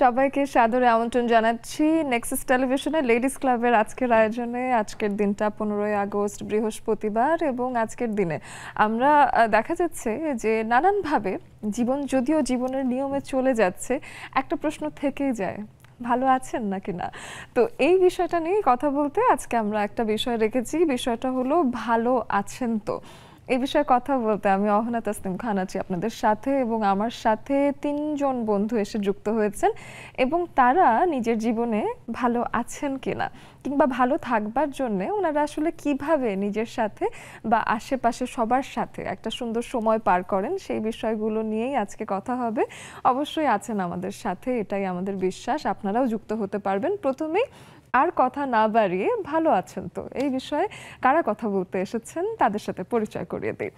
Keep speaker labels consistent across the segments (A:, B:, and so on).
A: সবাইকে সাদরে আমন্ত্রণ জানাচ্ছি নেক্সাস টেলিভিশনের লেডিস ক্লাবের আজকের আয়োজনে। আজকের দিনটা 15ই আগস্ট বৃহস্পতিবার, এবং আজকের দিনে আমরা দেখা যাচ্ছে যে নানানভাবে জীবন যদিও জীবনের নিয়মে চলে যাচ্ছে, একটা প্রশ্ন থেকেই যায়, ভালো আছেন নাকি না। তো এই বিষয়টা নিয়ে কথা বলতে আজকে আমরা একটা বিষয় রেখেছি, বিষয়টা হলো ভালো আছেন তো। এই বিষয়ে কথা বলতে আমি অহনা তাসনিম খান আছি আপনাদের সাথে, এবং আমার সাথে 3 জন বন্ধু এসে যুক্ত হয়েছেন, এবং তারা নিজের জীবনে ভালো আছেন কিনা কিংবা ভালো থাকবার জন্য ওনারা আসলে কিভাবে নিজের সাথে বা আশেপাশে সবার সাথে একটা সুন্দর সময় পার করেন, সেই বিষয়গুলো নিয়েই আজকে কথা হবে। অবশ্যই আছেন আমাদের সাথে, এটাই আমাদের বিশ্বাস। আপনারাও যুক্ত হতে পারবেন। প্রথমেই আর কথা না বাড়িয়ে ভালো আছেন তো এই বিষয়ে কারা কথা বলতে এসেছেন তাদের সাথে পরিচয় করিয়ে দিই।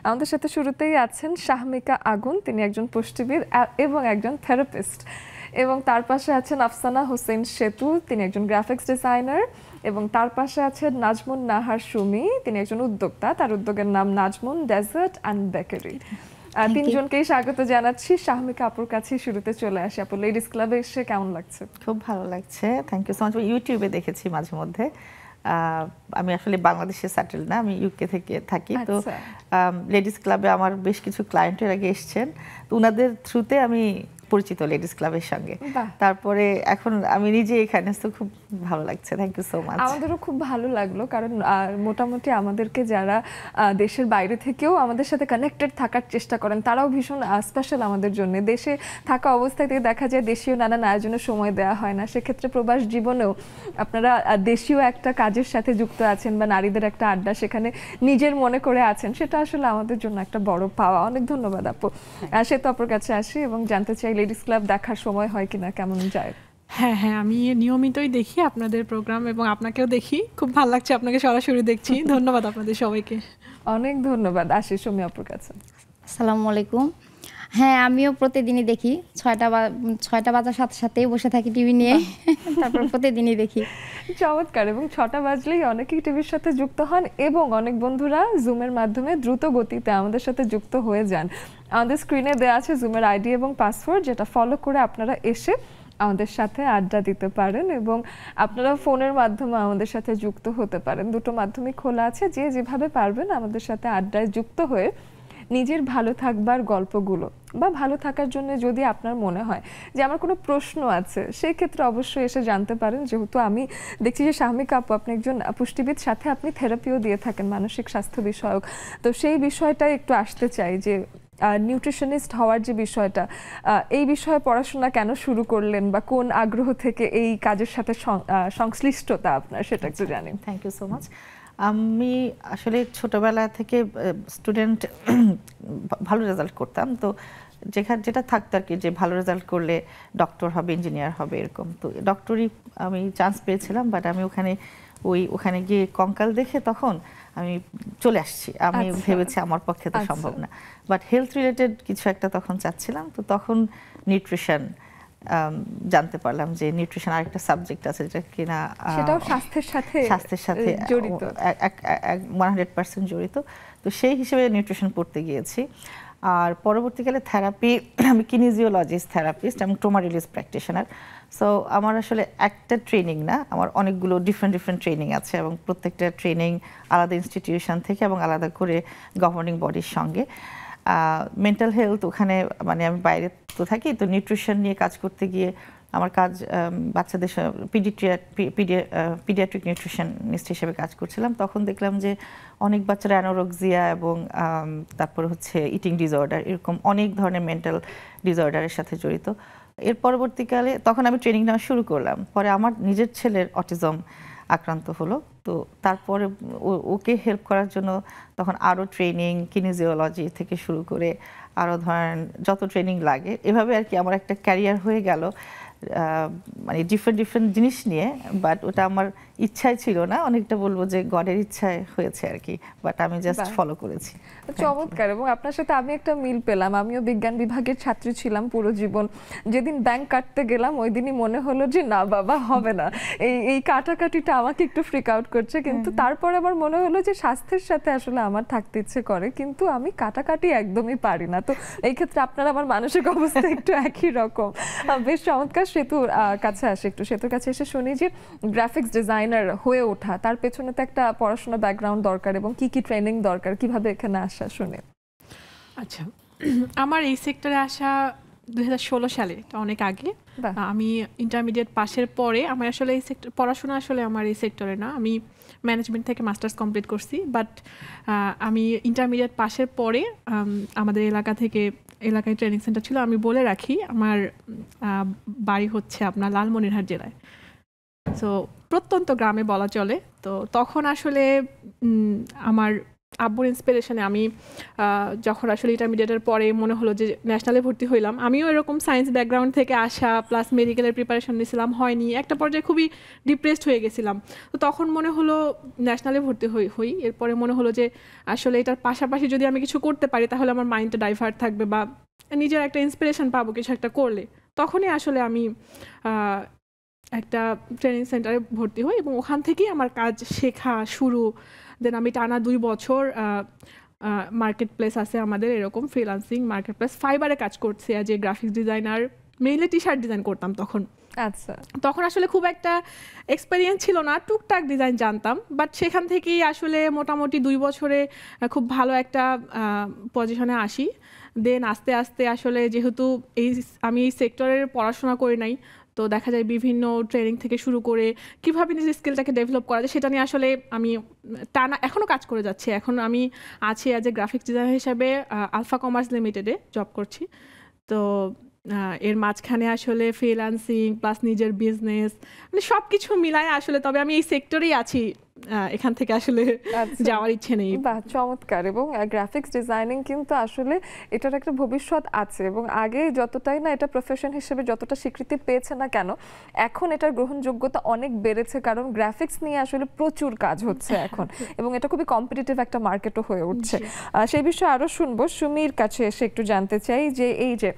A: আমাদের সাথে শুরুতেই আছেন শাহমিকা আগুন, তিনি একজন পুষ্টিবিদ এবং একজন থেরাপিস্ট, এবং তার পাশে আছেন আফসানা হোসেন সেতু, তিনি একজন গ্রাফিক্স ডিজাইনার, এবং তার পাশে আছেন নাজমুন নাহার সুমি, তিনি একজন উদ্যোক্তা, তার উদ্যোগের নাম নাজমুন ডেজার্ট অ্যান্ড বেকারি। তিনজনকেই স্বাগত জানাচ্ছি। শাহমিকা আপুর কাছে শুরুতে চলে আসি। আপু, লেডিস ক্লাবে এসে কেমন লাগছে?
B: খুব ভালো লাগছে, থ্যাংক ইউ সো মাচ। ইউটিউবে দেখেছি মাঝে মধ্যে। আমি আসলে বাংলাদেশে সেটেল না, আমি ইউকে থেকে থাকি। তো লেডিস ক্লাবে আমার বেশ কিছু ক্লায়েন্টের আগে এসছেন, তো ওনাদের থ্রুতে আমি পরিচিত লেডিস ক্লাবের সঙ্গে। তারপরে এখন আমি নিজে এখানে, তো খুব ভালো লাগছে, থ্যাংক ইউ সো মাচ।
A: আমাদেরও খুব ভালো লাগলো, কারণ মোটামুটি আমাদেরকে যারা দেশের বাইরে থেকেও আমাদের সাথে কানেক্টেড থাকার চেষ্টা করেন তারাও ভীষণ স্পেশাল আমাদের জন্য। দেশে থাকা অবস্থাতে দেখা যায় দেশীয় নানান আয়োজনের সময় দেওয়া হয় না, সেক্ষেত্রে প্রবাস জীবনেও আপনারা দেশীয় একটা কাজের সাথে যুক্ত আছেন বা নারীদের একটা আড্ডা সেখানে নিজের মনে করে আছেন, সেটা আসলে আমাদের জন্য একটা বড় পাওয়া। অনেক ধন্যবাদ আপু। সে তো আপুর কাছে আসি এবং জানতে চাই লেডিস ক্লাব দেখার সময় হয় কিনা, কেমন যায়?
C: হ্যাঁ, আমি নিয়মিতই দেখি আপনাদের প্রোগ্রাম, এবং আপনাকেও দেখি, খুব ভালো লাগছে আপনাকে সরাসরি দেখছি। ধন্যবাদ আপনাদের সবাইকে।
A: অনেক ধন্যবাদ। আসি সুমি আপুর কাছে।
D: আসসালামু আলাইকুম। হ্যাঁ, আমিও প্রতিদিনই দেখি, 6টা বাজার সাথে সাথেই বসে থাকি টিভি নিয়ে, তারপর প্রতিদিনই দেখি।
A: চমৎকার। এবং 6টা বাজলেই অনেকেই টিভির সাথে যুক্ত হন, এবং অনেক বন্ধুরা জুমের মাধ্যমে দ্রুত গতিতে আমাদের সাথে যুক্ত হয়ে যান। আমাদের স্ক্রিনে দেওয়া আছে জুমের আইডি এবং পাসওয়ার্ড, যেটা ফলো করে আপনারা এসে আমাদের সাথে আড্ডা দিতে পারেন, এবং আপনারা ফোনের মাধ্যমে আমাদের সাথে যুক্ত হতে পারেন। দুটো মাধ্যমই খোলা আছে, যে যেভাবে পারবেন আমাদের সাথে আড্ডায় যুক্ত হয়ে নিজের ভালো থাকবার গল্পগুলো বা ভালো থাকার জন্য যদি আপনার মনে হয় যে আমার কোনো প্রশ্ন আছে, সেই ক্ষেত্রে অবশ্যই এসে জানতে পারেন। যেহেতু আমি দেখছি যে শাহমিকা আপু আপনি একজন পুষ্টিবিদ, সাথে আপনি থেরাপিও দিয়ে থাকেন মানসিক স্বাস্থ্য বিষয়ক, তো সেই বিষয়টাই একটু আসতে চাই যে নিউট্রিশনিস্ট হওয়ার যে বিষয়টা, এই বিষয়ে পড়াশোনা কেন শুরু করলেন বা কোন আগ্রহ থেকে এই কাজের সাথে সংশ্লিষ্টতা আপনার, সেটা একটু জানেন।
B: Thank you so much. আমি আসলে ছোটবেলা থেকে স্টুডেন্ট ভালো রেজাল্ট করতাম, তো যেটা থাকতো আর কি, যে ভালো রেজাল্ট করলে ডক্টর হবে, ইঞ্জিনিয়ার হবে, এরকম। তো ডক্টরি আমি চান্স পেয়েছিলাম, বাট আমি ওখানে গিয়ে কঙ্কাল দেখে তখন আমি চলে আসছি। আমি ভেবেছি আমার পক্ষে তো সম্ভব না, বাট হেলথ রিলেটেড কিছু একটা তখন চাচ্ছিলাম। তো তখন নিউট্রিশন জানতে পারলাম যে নিউট্রিশন আরেকটা সাবজেক্ট আছে, যেটা কিনা
A: সেটাও স্বাস্থ্যের সাথে জড়িত,
B: 100% জড়িত। তো সেই হিসেবে নিউট্রিশন পড়তে গিয়েছি। আর পরবর্তীকালে থেরাপি, আমি কিনেজিওলজিস্ট, থেরাপিস্ট এবং ট্রমা রিলিজ প্র্যাকটিশনার। সো আমার আসলে একটা ট্রেনিং না, আমার অনেকগুলো ডিফারেন্ট ট্রেনিং আছে, এবং প্রত্যেকটা ট্রেনিং আলাদা ইনস্টিটিউশন থেকে এবং আলাদা করে গভর্নিং বডির সঙ্গে। মেন্টাল হেলথ, ওখানে মানে আমি বাইরে তো থাকি, তো নিউট্রিশন নিয়ে কাজ করতে গিয়ে আমার কাজ বাচ্চাদের পিডিয়াট্রিক নিউট্রিশনিস্ট হিসেবে কাজ করছিলাম। তখন দেখলাম যে অনেক বাচ্চারা অ্যানোরেক্সিয়া এবং তারপর হচ্ছে ইটিং ডিসঅর্ডার, এরকম অনেক ধরনের মেন্টাল ডিসঅর্ডারের সাথে জড়িত। এর পরবর্তীকালে তখন আমি ট্রেনিং নেওয়া শুরু করলাম। পরে আমার নিজের ছেলের অটিজম আক্রান্ত হলো, তো তারপরে ওকে হেল্প করার জন্য তখন আরও ট্রেনিং, কিনেজিওলজি থেকে শুরু করে আরও ধরেন যত ট্রেনিং লাগে, এভাবে আর কি আমার একটা ক্যারিয়ার হয়ে গেল, মানে ডিফারেন্ট জিনিস নিয়ে। বাট ওটা আমার ইচ্ছাই ছিল না, অনেকটা বলবো যে গডের ইচ্ছায় হয়েছে আর কি, বাট আমি জাস্ট ফলো করেছি।
A: চমৎকার। এবং আপনার সাথে আমি একটা মিল পেলাম, আমিও বিজ্ঞান বিভাগের ছাত্রী ছিলাম পুরো জীবন। যেদিন ব্যাংক কাটতে গেলাম ওই দিনই মনে হলো যে না বাবা, হবে না, এই কাটাকাটিটা আমাকে একটু ফ্রিক আউট করছে। কিন্তু তারপরে আমার মনে হলো যে স্বাস্থ্যের সাথে আসলে আমার থাকতে ইচ্ছে করে, কিন্তু আমি কাটাকাটি একদমই পারি না। তো এই ক্ষেত্রে আপনার আমার মানসিক অবস্থা একটু একই রকম। বেশ চমৎকার সেতুর কাছে আসে, একটু সেতুর কাছে এসে শুনি যে গ্রাফিক্স ডিজাইনার হয়ে ওঠা, তার পেছনে তো একটা পড়াশোনা ব্যাকগ্রাউন্ড দরকার এবং কি কি ট্রেনিং দরকার, কিভাবে এখানে আসা শুনে।
C: আচ্ছা, আমার এই সেক্টরে আসা 2016 সালে, এটা অনেক আগে। আমি ইন্টারমিডিয়েট পাশের পরে আমার আসলে এই সেক্টর পড়াশোনা আসলে আমার এই সেক্টরে না, আমি ম্যানেজমেন্ট থেকে মাস্টার্স কমপ্লিট করছি। বাট আমি ইন্টারমিডিয়েট পাশের পরে আমাদের এলাকায় ট্রেনিং সেন্টার ছিল। আমি বলে রাখি আমার বাড়ি হচ্ছে আপনার লালমনিরহাট জেলায়, সো প্রত্যন্ত গ্রামে বলা চলে। তো তখন আসলে আমার আব্বুর ইন্সপিরেশনে আমি যখন আসলে ইন্টারমিডিয়েটের পরে মনে হলো যে ন্যাশনালে ভর্তি হইলাম, আমিও এরকম সায়েন্স ব্যাকগ্রাউন্ড থেকে আসা, প্লাস মেডিকেলের প্রিপারেশন নিয়েছিলাম, হয়নি, একটা পর্যায়ে খুবই ডিপ্রেসড হয়ে গেছিলাম। তো তখন মনে হলো ন্যাশনালে ভর্তি হই। এরপরে মনে হলো যে আসলে এটার পাশাপাশি যদি আমি কিছু করতে পারি তাহলে আমার মাইন্ডটা ডাইভার্ট থাকবে বা নিজের একটা ইন্সপিরেশন পাবো কিছু একটা করলে। তখনই আসলে আমি একটা ট্রেনিং সেন্টারে ভর্তি হই এবং ওখান থেকেই আমার কাজ শেখা শুরু। দেন আমি টানা 2 বছর মার্কেট প্লেস আছে আমাদের, এরকম ফ্রিল্যান্সিং মার্কেট প্লেস ফাইবারে কাজ করছি as a graphics designer. Mainly T shirt design করতাম তখন।
A: আচ্ছা,
C: তখন আসলে খুব একটা এক্সপেরিয়েন্স ছিল না, টুকটাক ডিজাইন জানতাম। বাট সেখান থেকেই আসলে মোটামুটি 2 বছরে খুব ভালো একটা পজিশনে আসি। দেন আস্তে আস্তে আসলে যেহেতু আমি এই সেক্টরের পড়াশোনা করি নাই, তো দেখা যায় বিভিন্ন ট্রেনিং থেকে শুরু করে কীভাবে নিজের স্কিলটাকে ডেভেলপ করা যায় সেটা নিয়ে আসলে আমি টানা এখনও কাজ করে যাচ্ছি। এখন আমি আছি অ্যাজ এ গ্রাফিক্স ডিজাইনার হিসাবে আলফা কমার্স লিমিটেডে জব করছি। তো এর মাঝখানে আসলে ফ্রিল্যান্সিং প্লাস নিজের বিজনেস, মানে সব কিছু মিলায় আসলে, তবে আমি এই সেক্টরেই আছি, এখান থেকে আসলে যাওয়ার ইচ্ছে নেই।
A: বাহ, চমৎকার। এবং গ্রাফিক্স ডিজাইনিং কিন্তু আসলে এটার একটা ভবিষ্যৎ আছে এবং আগে যতটাই না এটা প্রফেশন হিসেবে যতটা স্বীকৃতি পেয়েছে না কেন, এখন এটার গ্রহণযোগ্যতা অনেক বেড়েছে, কারণ গ্রাফিক্স নিয়ে আসলে প্রচুর কাজ হচ্ছে এখন এবং এটা খুবই কম্পিটিটিভ একটা মার্কেটও হয়ে উঠছে। সেই বিষয়ে আরও শুনবো। সুমির কাছে এসে একটু জানতে চাই যে এই যে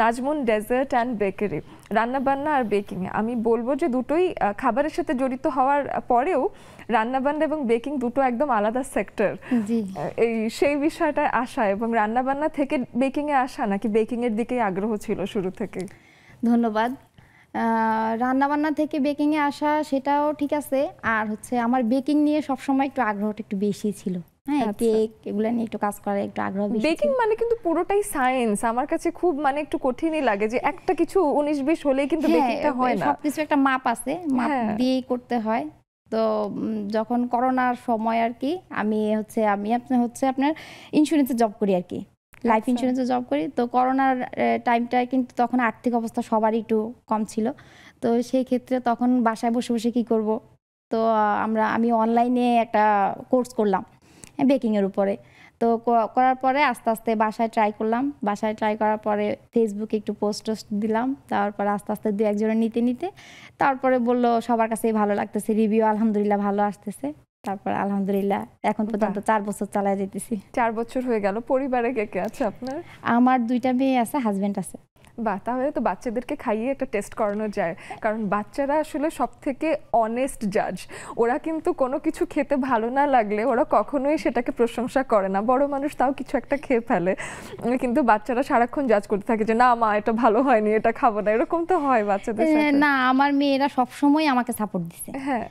A: নাজমুন ডেজার্ট অ্যান্ড বেকারি, রান্নাবান্না আর বেকিং, আমি বলবো যে দুটোই খাবারের সাথে জড়িত হওয়ার পরেও রান্নাবান্না এবং বেকিং দুটো একদম আলাদা সেক্টর। সেই বিষয়টা আসা এবং রান্নাবান্না থেকে বেকিং এ আসা নাকি বেকিং এর দিকেই আগ্রহ ছিল শুরু থেকে?
D: ধন্যবাদ। রান্নাবান্না থেকে বেকিং এ আসা সেটাও ঠিক আছে, আর হচ্ছে আমার বেকিং নিয়ে সবসময় একটু আগ্রহটা একটু বেশি ছিল। হ্যাঁ, কেক এগুলো নিয়ে একটু কাজ করার একটু আগ্রহ বেশি।
A: বেকিং মানে কিন্তু পুরোটাই সায়েন্স, আমার কাছে খুব মানে একটু কঠিনই লাগে যে একটা কিছু 19-20 হলেই কিন্তু বেকিংটা হয় না,
D: সবকিছু একটা মাপ আছে, মাপ দিয়েই করতে হয়। তো যখন করোনার সময় আর কি আমি আপনার ইন্স্যুরেন্সে জব করি আর কি, লাইফ ইন্স্যুরেন্সে জব করি। তো করোনার টাইমটায় কিন্তু তখন আর্থিক অবস্থা সবারই একটু কম ছিল। তো সেই ক্ষেত্রে তখন বাসায় বসে বসে কি করব, তো আমি অনলাইনে একটা কোর্স করলাম বেকিংয়ের উপরে। তো করার পরে আস্তে আস্তে বাসায় ট্রাই করলাম। বাসায় ট্রাই করার পরে ফেসবুকে একটু পোস্ট দিলাম, তারপরে আস্তে আস্তে 2-1 নিতে তারপরে বললো সবার কাছেই ভালো লাগতেছে, রিভিউ আলহামদুলিল্লাহ ভালো আসতেছে। তারপর আলহামদুলিল্লাহ এখন পর্যন্ত 4 বছর চালায় যেতেছি।
A: 4 বছর হয়ে গেল। পরিবারে কে কে আছে আপনার?
D: আমার 2টা মেয়ে আছে, হাজবেন্ড আছে।
A: বাহ, তাহলে তো বাচ্চাদেরকে খাইয়ে একটা টেস্ট করানো যায়, কারণ বাচ্চারা আসলে সব থেকে অনেস্ট জাজ। ওরা কিন্তু কোনো কিছু খেতে ভালো না লাগলে ওরা কখনোই সেটাকে প্রশংসা করে না। বড় মানুষ তাও কিছু একটা খেয়ে ফেলে, কিন্তু বাচ্চারা সারাক্ষণ জাজ করতে থাকে যে না মা এটা ভালো হয়নি, এটা খাবো না। এরকম তো হয় বাচ্চাদের সাথে?
D: না, আমার মেয়েরা সবসময় আমাকে সাপোর্ট দিছে। হ্যাঁ,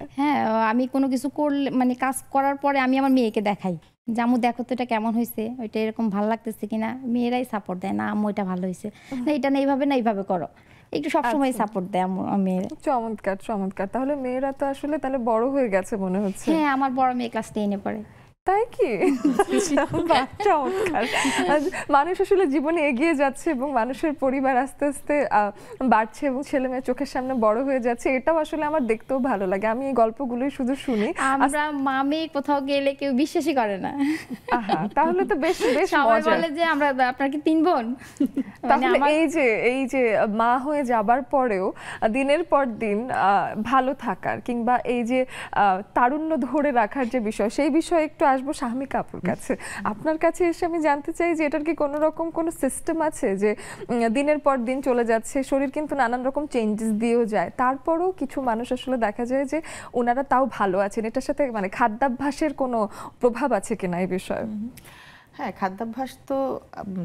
D: আমি কোনো কিছু করলে মানে কাজ করার পরে আমি আমার মেয়েকে দেখাই, জামু দেখো তো এটা কেমন হয়েছে, ওইটা এরকম ভালো লাগতেছে কিনা। মেয়েরাই সাপোর্ট দেয়, না আম্মু এটা ভালো হয়েছে, না এটা না এইভাবে করো, একটু সবসময় সাপোর্ট দেয় মেয়েরা।
A: চমৎকার চমৎকার। তাহলে মেয়েরা তো আসলে তাহলে বড় হয়ে গেছে মনে হচ্ছে।
D: হ্যাঁ, আমার বড় মেয়ে ক্লাস 10-এ পড়ে।
A: তাই কি? চমৎকার। মানুষ আসলে জীবনে এগিয়ে যাচ্ছে এবং মানুষের পরিবার আস্তে আস্তে বাড়ছে এবং ছেলে মেয়ে চোখের সামনে বড় হয়ে যাচ্ছে, এটাও আসলে আমার দেখতেও ভালো লাগে। আমি এই গল্পগুলোই শুধু শুনি।
D: আমরা মামি কোথাও গেলে কেউ বিশ্বাসই করে না।
A: তাহলে তো বেশ বেশ মজা।
D: বলে যে আমরা আপনার কি 3 বোন।
A: তাহলে এই যে মা হয়ে যাবার পরেও দিনের পর দিন ভালো থাকার কিংবা এই যে তারুণ্য ধরে রাখার যে বিষয়, সেই বিষয়ে একটু আসবো শাহমিকা আপুর কাছে। আপনার কাছে এসে আমি জানতে চাই যে এটার কি কোনো রকম কোনো সিস্টেম আছে যে দিনের পর দিন চলে যাচ্ছে, শরীর কিন্তু নানান রকম চেঞ্জেস দিয়েও যায়, তারপরেও কিছু মানুষ আসলে দেখা যায় যে ওনারা তাও ভালো আছেন, এটার সাথে মানে খাদ্যাভ্যাসের কোনো প্রভাব আছে কিনা এই বিষয়ে?
B: হ্যাঁ, খাদ্যাভ্যাস তো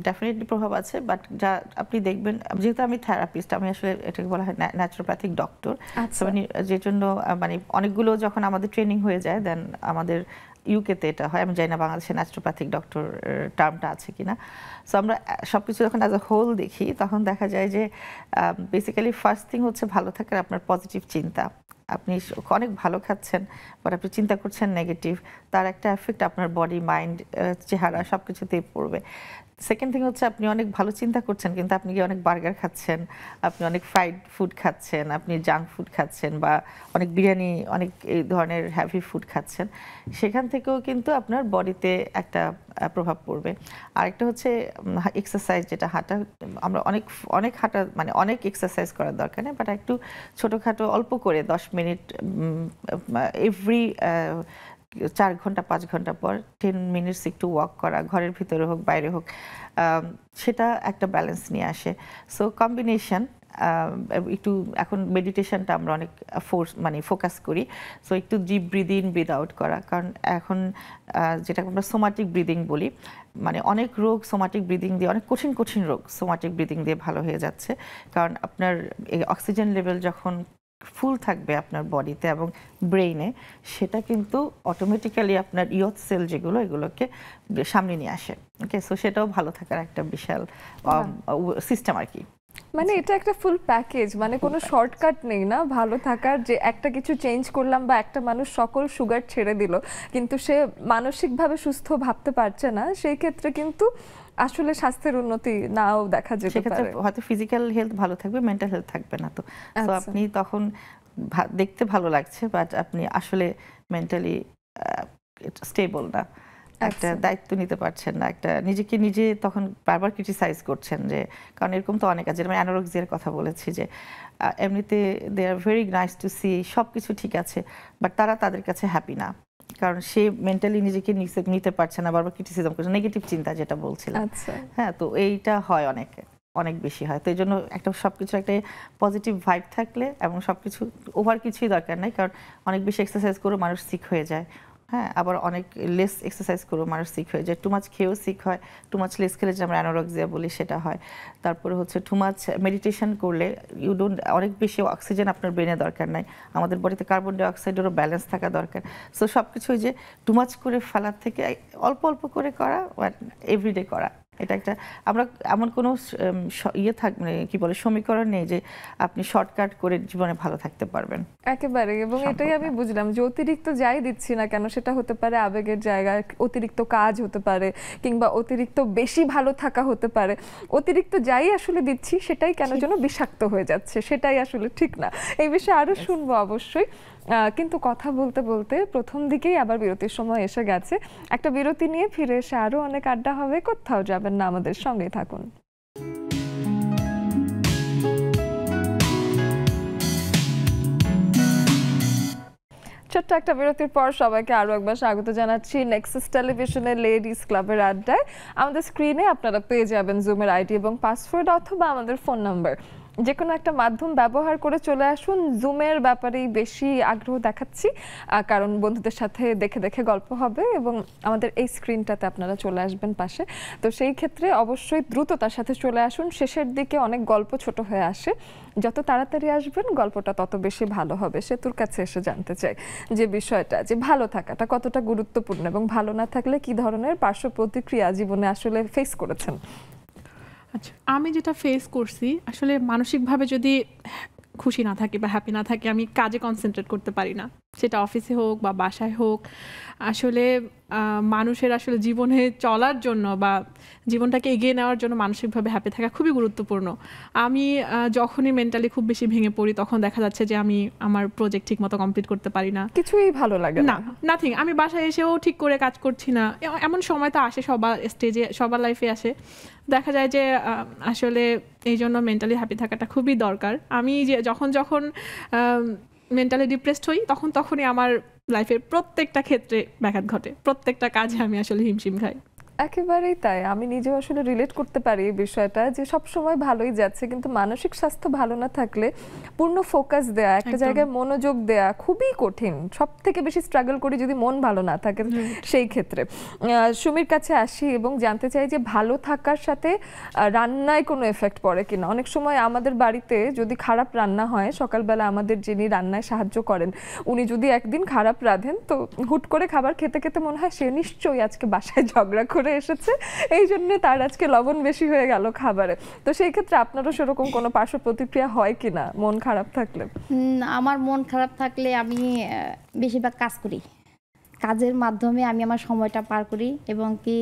B: ডেফিনেটলি প্রভাব আছে, বাট যা আপনি দেখবেন, যেহেতু আমি থেরাপিস্ট, আমি আসলে এটাকে বলা হয় ন্যাচুরোপ্যাথিক ডক্টর, মানে যে জন্য মানে অনেকগুলো যখন আমাদের ট্রেনিং হয়ে যায় দেন আমাদের ইউকেতে এটা হয়, আমি জানি না বাংলাদেশে ন্যাচুরোপ্যাথিক ডক্টর টার্মটা আছে কিনা। সো আমরা সবকিছু যখন অ্যাজ আ হোল দেখি তখন দেখা যায় যে বেসিক্যালি ফার্স্ট থিং হচ্ছে ভালো থাকার আপনার পজিটিভ চিন্তা। আপনি অনেক ভালো খাচ্ছেন বাট আপনি চিন্তা করছেন নেগেটিভ, তার একটা এফেক্ট আপনার বডি, মাইন্ড, চেহারা সব কিছুতেই পড়বে। সেকেন্ড থিং হচ্ছে আপনি অনেক ভালো চিন্তা করছেন কিন্তু আপনি কি অনেক বার্গার খাচ্ছেন, আপনি অনেক ফ্রাইড ফুড খাচ্ছেন, আপনি জাঙ্ক ফুড খাচ্ছেন বা অনেক বিরিয়ানি, অনেক এই ধরনের হ্যাভি ফুড খাচ্ছেন, সেখান থেকেও কিন্তু আপনার বডিতে একটা প্রভাব পড়বে। আরেকটা হচ্ছে এক্সারসাইজ, যেটা হাঁটা, আমরা অনেক অনেক হাঁটা মানে অনেক এক্সারসাইজ করার দরকার নেই, বাট একটু ছোটোখাটো অল্প করে 10 মিনিট এভরি 4 ঘন্টা 5 ঘন্টা পর 10 মিনিটস একটু ওয়াক করা, ঘরের ভিতরে হোক বাইরে হোক, সেটা একটা ব্যালেন্স নিয়ে আসে। সো কম্বিনেশন, একটু এখন মেডিটেশনটা আমরা অনেক ফোকাস করি। সো একটু deep breathe in breathe out করা, কারণ এখন যেটা আমরা সোমাটিক ব্রিদিং বলি, মানে অনেক রোগ সোমাটিক ব্রিদিং দিয়ে, অনেক কঠিন কঠিন রোগ সোমাটিক ব্রিদিং দিয়ে ভালো হয়ে যাচ্ছে। কারণ আপনার এই অক্সিজেন লেভেল যখন ফুল থাকবে আপনার বডিতে এবং ব্রেইনে, সেটা কিন্তু অটোমেটিক্যালি আপনার ইয়থ সেল যেগুলো, এগুলোকে সামনে নিয়ে আসে। ওকে, সো সেটাও ভালো থাকার একটা বিশাল সিস্টেম আর কি।
A: মানে এটা একটা ফুল প্যাকেজ, মানে কোনো শর্টকাট নেই না ভালো থাকার, যে একটা কিছু চেঞ্জ করলাম বা একটা মানুষ সকল সুগার ছেড়ে দিল কিন্তু সে মানসিকভাবে সুস্থ ভাবতে পারছে না, সেই ক্ষেত্রে কিন্তু আসলে স্বাস্থ্যের উন্নতি নাও দেখা যেতে পারে।
B: হয়তো ফিজিক্যাল হেলথ ভালো থাকবে, মেন্টাল হেলথ থাকবে না। তো আপনি তখন দেখতে ভালো লাগছে বাট আপনি আসলে মেন্টালি স্টেবল না, একটা দায়িত্ব নিতে পারছেন না, একটা নিজেকে নিজে তখন বারবার ক্রিটিসাইজ করছেন। যে কারণ এরকম তো অনেক আছে, যেমন অ্যানোরেক্সিয়ার কথা বলেছি, যে এমনিতে they are very nice to see, সব কিছু ঠিক আছে বাট তারা তাদের কাছে হ্যাপি না, কারণ সে মেন্টালি নিজেকে নিতে পারছে না, বারবার ক্রিটিসিজম করছে, নেগেটিভ চিন্তা যেটা বলছিলাম। হ্যাঁ, তো এইটা হয় অনেক বেশি হয়। তো এই জন্য একটা সবকিছু একটা পজিটিভ ভাইব থাকলে, এবং সবকিছু ওভার কিছুই দরকার নাই, কারণ অনেক বেশি এক্সারসাইজ করেও মানুষ সিক হয়ে যায়। হ্যাঁ, আবার অনেক লেস এক্সারসাইজ করেও মানুষ সিক হয়ে যায়, টু মাচ খেয়েও সিক হয়, টু মাচ লেস খেলে যে আমরা অ্যানোরেক্সিয়া বলি সেটা হয়। তারপরে হচ্ছে টু মাচ মেডিটেশন করলে অনেক বেশি অক্সিজেন আপনার ব্রেনে দরকার নাই, আমাদের বডিতে কার্বন ডাই অক্সাইডেরও ব্যালেন্স থাকা দরকার। সো সব কিছুই যে টু মাচ করে ফেলার থেকে অল্প অল্প করে করা, এভরিডে করা, এটা একটা, আমরা এমন কোনো মানে কি বলে সমীকরণ নেই যে আপনি শর্টকাট করে জীবনে ভালো থাকতে পারবেন
A: একেবারে। এবং এটাই আমি বুঝলাম যে অতিরিক্ত যাই দিচ্ছি না কেন, সেটা হতে পারে আবেগের জায়গায়, অতিরিক্ত কাজ হতে পারে, কিংবা অতিরিক্ত বেশি ভালো থাকা হতে পারে, অতিরিক্ত যাই আসলে দিচ্ছি সেটাই কেন যেন বিষাক্ত হয়ে যাচ্ছে, সেটাই আসলে ঠিক না। এই বিষয়ে আরো শুনবো অবশ্যই, কিন্তু কথা বলতে বলতে প্রথম দিকেই আবার বিরতির সময় এসে গেছে। একটা বিরতি নিয়ে ফিরে এসে আরো অনেক আড্ডা হবে, কোথাও যাবেন না, আমাদের সঙ্গেই থাকুন। ছোট্ট একটা বিরতির পর সবাইকে আরো একবার স্বাগত জানাচ্ছি নেক্সাস টেলিভিশনের লেডিস ক্লাবের আড্ডায়। আমাদের স্ক্রিনে আপনারা পেয়ে যাবেন জুমের আইডি এবং পাসওয়ার্ড, অথবা আমাদের ফোন নাম্বার, যে কোনো একটা মাধ্যম ব্যবহার করে চলে আসুন। জুমের ব্যাপারেই বেশি আগ্রহ দেখাচ্ছি, কারণ বন্ধুদের সাথে দেখে দেখে গল্প হবে এবং আমাদের এই স্ক্রিনটাতে আপনারা চলে আসবেন পাশে। তো সেই ক্ষেত্রে অবশ্যই দ্রুততার সাথে চলে আসুন, শেষের দিকে অনেক গল্প ছোট হয়ে আসে, যত তাড়াতাড়ি আসবেন গল্পটা তত বেশি ভালো হবে। সেতুর কাছে এসে জানতে চাই যে বিষয়টা, যে ভালো থাকাটা কতটা গুরুত্বপূর্ণ এবং ভালো না থাকলে কি ধরনের পার্শ্ব প্রতিক্রিয়া জীবনে আসলে ফেস করেছেন।
C: আচ্ছা, আমি যেটা ফেস করছি, আসলে মানসিকভাবে যদি খুশি না থাকি বা হ্যাপি না থাকি, আমি কাজে কনসেন্ট্রেট করতে পারি না, সেটা অফিসে হোক বা বাসায় হোক। আসলে মানুষের আসলে জীবনে চলার জন্য বা জীবনটাকে এগিয়ে নেওয়ার জন্য মানসিকভাবে হ্যাপি থাকা খুবই গুরুত্বপূর্ণ। আমি যখনই মেন্টালি খুব বেশি ভেঙে পড়ি, তখন দেখা যাচ্ছে যে আমি আমার প্রজেক্ট ঠিক মতো কমপ্লিট করতে পারি না,
A: কিছুই ভালো লাগে না,
C: নাথিং। আমি বাসায় এসেও ঠিক করে কাজ করছি না, এমন সময় তো আসে, সবার স্টেজে সবার লাইফে আসে। দেখা যায় যে আসলে এই জন্য মেন্টালি হ্যাপি থাকাটা খুবই দরকার। আমি যে যখন মেন্টালি ডিপ্রেসড হই, তখনই আমার লাইফের প্রত্যেকটা ক্ষেত্রে ব্যাঘাত ঘটে, প্রত্যেকটা কাজে আমি আসলে হিমশিম খাই।
A: একেবারেই তাই। আমি নিজেও আসলে রিলেট করতে পারি এই বিষয়টা যে সব সময় ভালোই যাচ্ছে, কিন্তু মানসিক স্বাস্থ্য ভালো না থাকলে পূর্ণ ফোকাস দেয়া, একটা জায়গায় মনোযোগ দেয়া খুবই কঠিন। সব থেকে বেশি স্ট্রাগল করি যদি মন ভালো না থাকে সেই ক্ষেত্রে। সুমির কাছে আসি এবং জানতে চাই যে ভালো থাকার সাথে রান্নায় কোনো এফেক্ট পড়ে কিনা। অনেক সময় আমাদের বাড়িতে যদি খারাপ রান্না হয়, সকালবেলা আমাদের যিনি রান্নায় সাহায্য করেন উনি যদি একদিন খারাপ রাঁধেন, তো হুট করে খাবার খেতে খেতে মনে হয় সে নিশ্চয়ই আজকে বাসায় ঝগড়া করে এসেছে, এই জন্য তার আজকে লবণ বেশি হয়ে গেল খাবারে। তো সেই ক্ষেত্রে আপনারও সেরকম কোনো পার্শ্ব প্রতিক্রিয়া হয় কিনা মন খারাপ থাকলে?
D: আমার মন খারাপ থাকলে আমি বেশিরভাগ কাজ করি, কাজের মাধ্যমে আমি আমার সময়টা পার করি। এবং কি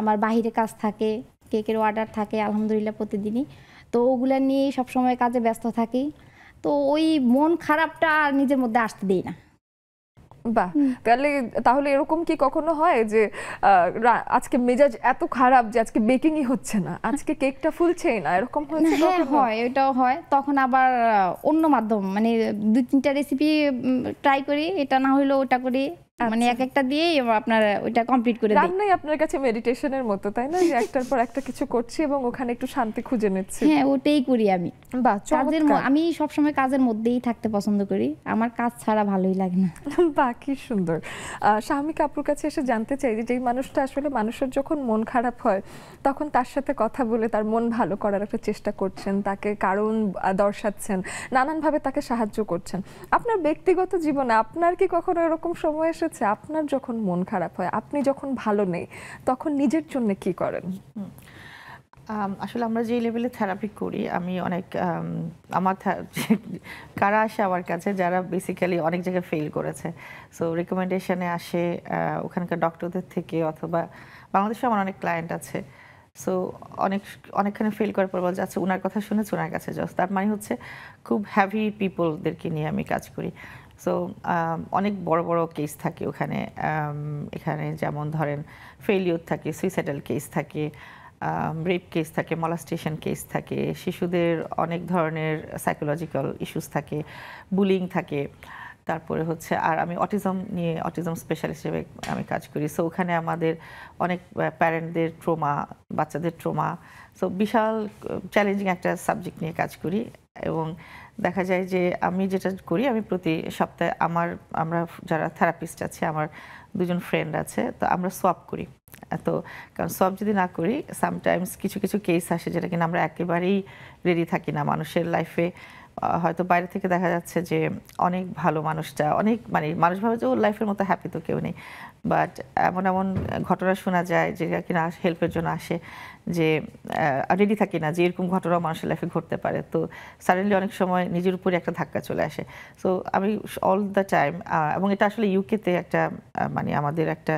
D: আমার বাহিরে কাজ থাকে, কেকের অর্ডার থাকে আলহামদুলিল্লাহ প্রতিদিনই, তো ওগুলা নিয়ে সবসময় কাজে ব্যস্ত থাকি। তো ওই মন খারাপটা আর নিজের মধ্যে আসতে দিই না।
A: বাহ, তাহলে এরকম কি কখনো হয় যে আজকে মেজাজ এত খারাপ যে আজকে বেকিংই হচ্ছে না, আজকে কেকটা ফুলছেই না, এরকম হয়েছে?
D: হ্যাঁ হয়, এটাও হয়। তখন আবার অন্য মাধ্যম মানে 2-3টা রেসিপি ট্রাই করি, এটা না হইলো ওটা করি, মানে এক একটা দিয়েই আপনার ওইটা কমপ্লিট করে দিই।
A: রান্নাই আপনার কাছে মেডিটেশনের মতো, তাই না? যে একটার পর একটা কিছু করছি এবং ওখানে একটু শান্তি খুঁজে নিচ্ছি।
D: হ্যাঁ, ওটাই করি আমি।
A: বাহ,
D: কাজের আমি সবসময় কাজের মধ্যেই থাকতে পছন্দ করি, আমার কাজ ছাড়া ভালোই লাগে না।
A: বাহ, কি সুন্দর। শাহমিকা আপুর কাছে এসে জানতে চাই যে যেই মানুষটা আসলে মানুষের যখন মন খারাপ হয় তখন তার সাথে কথা বলে তার মন ভালো করার একটা চেষ্টা করছেন, তাকে কারণ দর্শাচ্ছেন, নানানভাবে তাকে সাহায্য করছেন। আপনার ব্যক্তিগত জীবনে আপনার কি কখনো এরকম সময় এসেছে আপনার যখন মন খারাপ হয়, আপনি যখন ভালো নেই, তখন নিজের জন্য কি করেন?
B: আসলে আমরা যে লেভেলে থেরাপি করি, আমি অনেক আমার কারা আসে আমার কাছে যারা বেসিক্যালি অনেক জায়গায় ফেল করেছে, সো রিকমেন্ডেশনে আসে ওখানকার ডক্টরদের থেকে, অথবা বাংলাদেশে আমার অনেক ক্লায়েন্ট আছে। সো অনেকখানে ফেল করার পর বলছে আচ্ছা ওনার কথা শুনেছি, ওনার কাছে যাও। তার মানে হচ্ছে খুব হ্যাভি পিপলদেরকে নিয়ে আমি কাজ করি। সো অনেক বড় বড় কেস থাকে ওখানে। এখানে যেমন ধরেন ফেলিওর থাকে, সুইসাইডাল কেস থাকে, রেপ কেস থাকে, মলাস্টেশন কেস থাকে, শিশুদের অনেক ধরনের সাইকোলজিক্যাল ইস্যুস থাকে, বুলিং থাকে, তারপরে হচ্ছে আর আমি অটিজম স্পেশালিস্ট হিসেবে আমি কাজ করি। সো ওখানে আমাদের অনেক প্যারেন্টদের ট্রমা, বাচ্চাদের ট্রমা, সো বিশাল চ্যালেঞ্জিং একটা সাবজেক্ট নিয়ে কাজ করি। এবং দেখা যায় যে আমি যেটা করি, আমি প্রতি সপ্তাহে আমরা যারা থেরাপিস্ট আছে, আমার 2জন ফ্রেন্ড আছে, তো আমরা সোয়াপ করি। তো কারণ সোয়াপ যদি না করি, সামটাইমস কিছু কিছু কেস আসে যেটা কিনা আমরা একেবারেই রেডি থাকি না মানুষের লাইফে। হয়তো বাইরে থেকে দেখা যাচ্ছে যে অনেক ভালো মানুষটা, অনেক মানে মানুষ ভাবে যে ওর লাইফের মতো হ্যাপি তো কেউ নেই, বাট এমন এমন ঘটনা শোনা যায় যে কিনা হেল্পের জন্য আসে যে রেডি থাকি না যে এরকম ঘটনা মানুষের লাইফে ঘটতে পারে। তো সাডেনলি অনেক সময় নিজের উপরে একটা ধাক্কা চলে আসে। সো আমি অল দ্য টাইম, এবং এটা আসলে ইউকেতে একটা মানে আমাদের একটা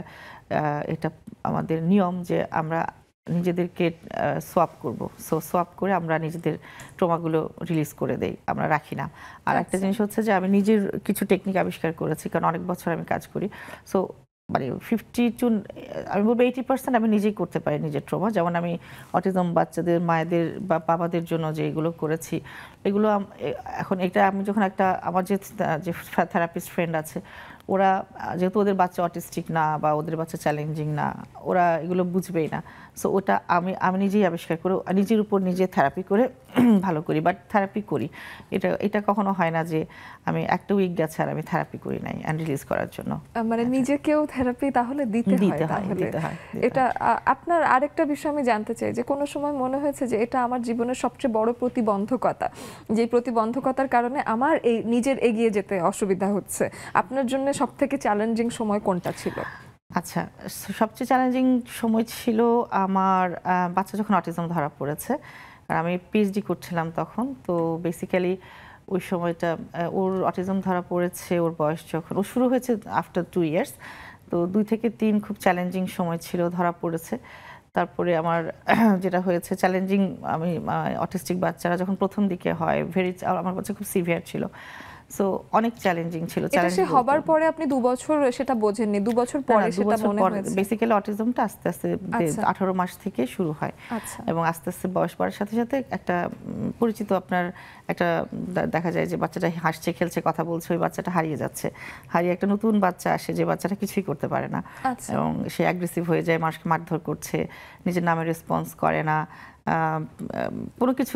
B: এটা আমাদের নিয়ম যে আমরা নিজেদেরকে সোয়াপ করব। সো সোয়াপ করে আমরা নিজেদের ট্রমাগুলো রিলিজ করে দেই, আমরা রাখি না। আর একটা জিনিস হচ্ছে যে আমি নিজের কিছু টেকনিক আবিষ্কার করেছি, কারণ অনেক বছর আমি কাজ করি। সো মানে আমি বলবো 80% আমি নিজেই করতে পারি নিজের ট্রমা। যেমন আমি অটিজম বাচ্চাদের মায়েদের বা বাবাদের জন্য যে এগুলো করেছি, এগুলো এখন এটা আমি যখন আমার যে থেরাপিস্ট ফ্রেন্ড আছে, ওরা যেহেতু ওদের বাচ্চা অটিস্টিক না বা ওদের বাচ্চা চ্যালেঞ্জিং না, ওরা এগুলো বুঝবেই না। সো ওটা আমি নিজেই আবিষ্কার করে নিজের উপর নিজে থেরাপি করে ভালো করি, বাট থেরাপি করি। এটা কখনো হয় না যে আমি একটা উইক গেছে আর আমি থেরাপি করি নাই অ্যান্ড রিলিজ করার জন্য।
A: মানে নিজেকেও থেরাপি তাহলে দিতে হয়। এটা আপনার আরেকটা বিষয় আমি জানতে চাই যে কোনো সময় মনে হয়েছে যে এটা আমার জীবনের সবচেয়ে বড় প্রতিবন্ধকতা, যে প্রতিবন্ধকতার কারণে আমার এই নিজের এগিয়ে যেতে অসুবিধা হচ্ছে, আপনার জন্য সবথেকে চ্যালেঞ্জিং সময় কোনটা ছিল?
B: আচ্ছা, সবচেয়ে চ্যালেঞ্জিং সময় ছিল আমার বাচ্চা যখন অটিজম ধরা পড়েছে। আর আমি পিএইচডি করছিলাম তখন। তো বেসিক্যালি ওই সময়টা ওর অটিজম ধরা পড়েছে, ওর বয়স যখন ও শুরু হয়েছে আফটার 2 ইয়ার্স। তো 2 থেকে 3 খুব চ্যালেঞ্জিং সময় ছিল, ধরা পড়েছে। তারপরে আমার যেটা হয়েছে চ্যালেঞ্জিং, আমি অটিস্টিক বাচ্চারা যখন প্রথম দিকে হয় আমার বাচ্চা খুব সিভিয়ার ছিল। সো অনেক চ্যালেঞ্জিং ছিল।
A: এটা সে হবার পরে আপনি 2 বছর সেটা বোঝেননি, 2 বছর পরে সেটা মনে হয়েছে?
B: বেসিক্যালি অটিজমটা আস্তে আস্তে 18 মাস থেকে শুরু হয় এবং আস্তে আস্তে বয়স বাড়ার সাথে সাথে একটা পরিচিত আপনার একটা দেখা যায় যে বাচ্চাটা হাসছে খেলছে কথা বলছে, ওই বাচ্চাটা হারিয়ে যাচ্ছে, হারিয়ে একটা নতুন বাচ্চা আসে যে বাচ্চাটা কিছুই করতে পারে না এবং সে অ্যাগ্রেসিভ হয়ে যায়, মানুষকে মারধর করছে, নিজের নামে রেসপন্স করে না, কোনো কিছু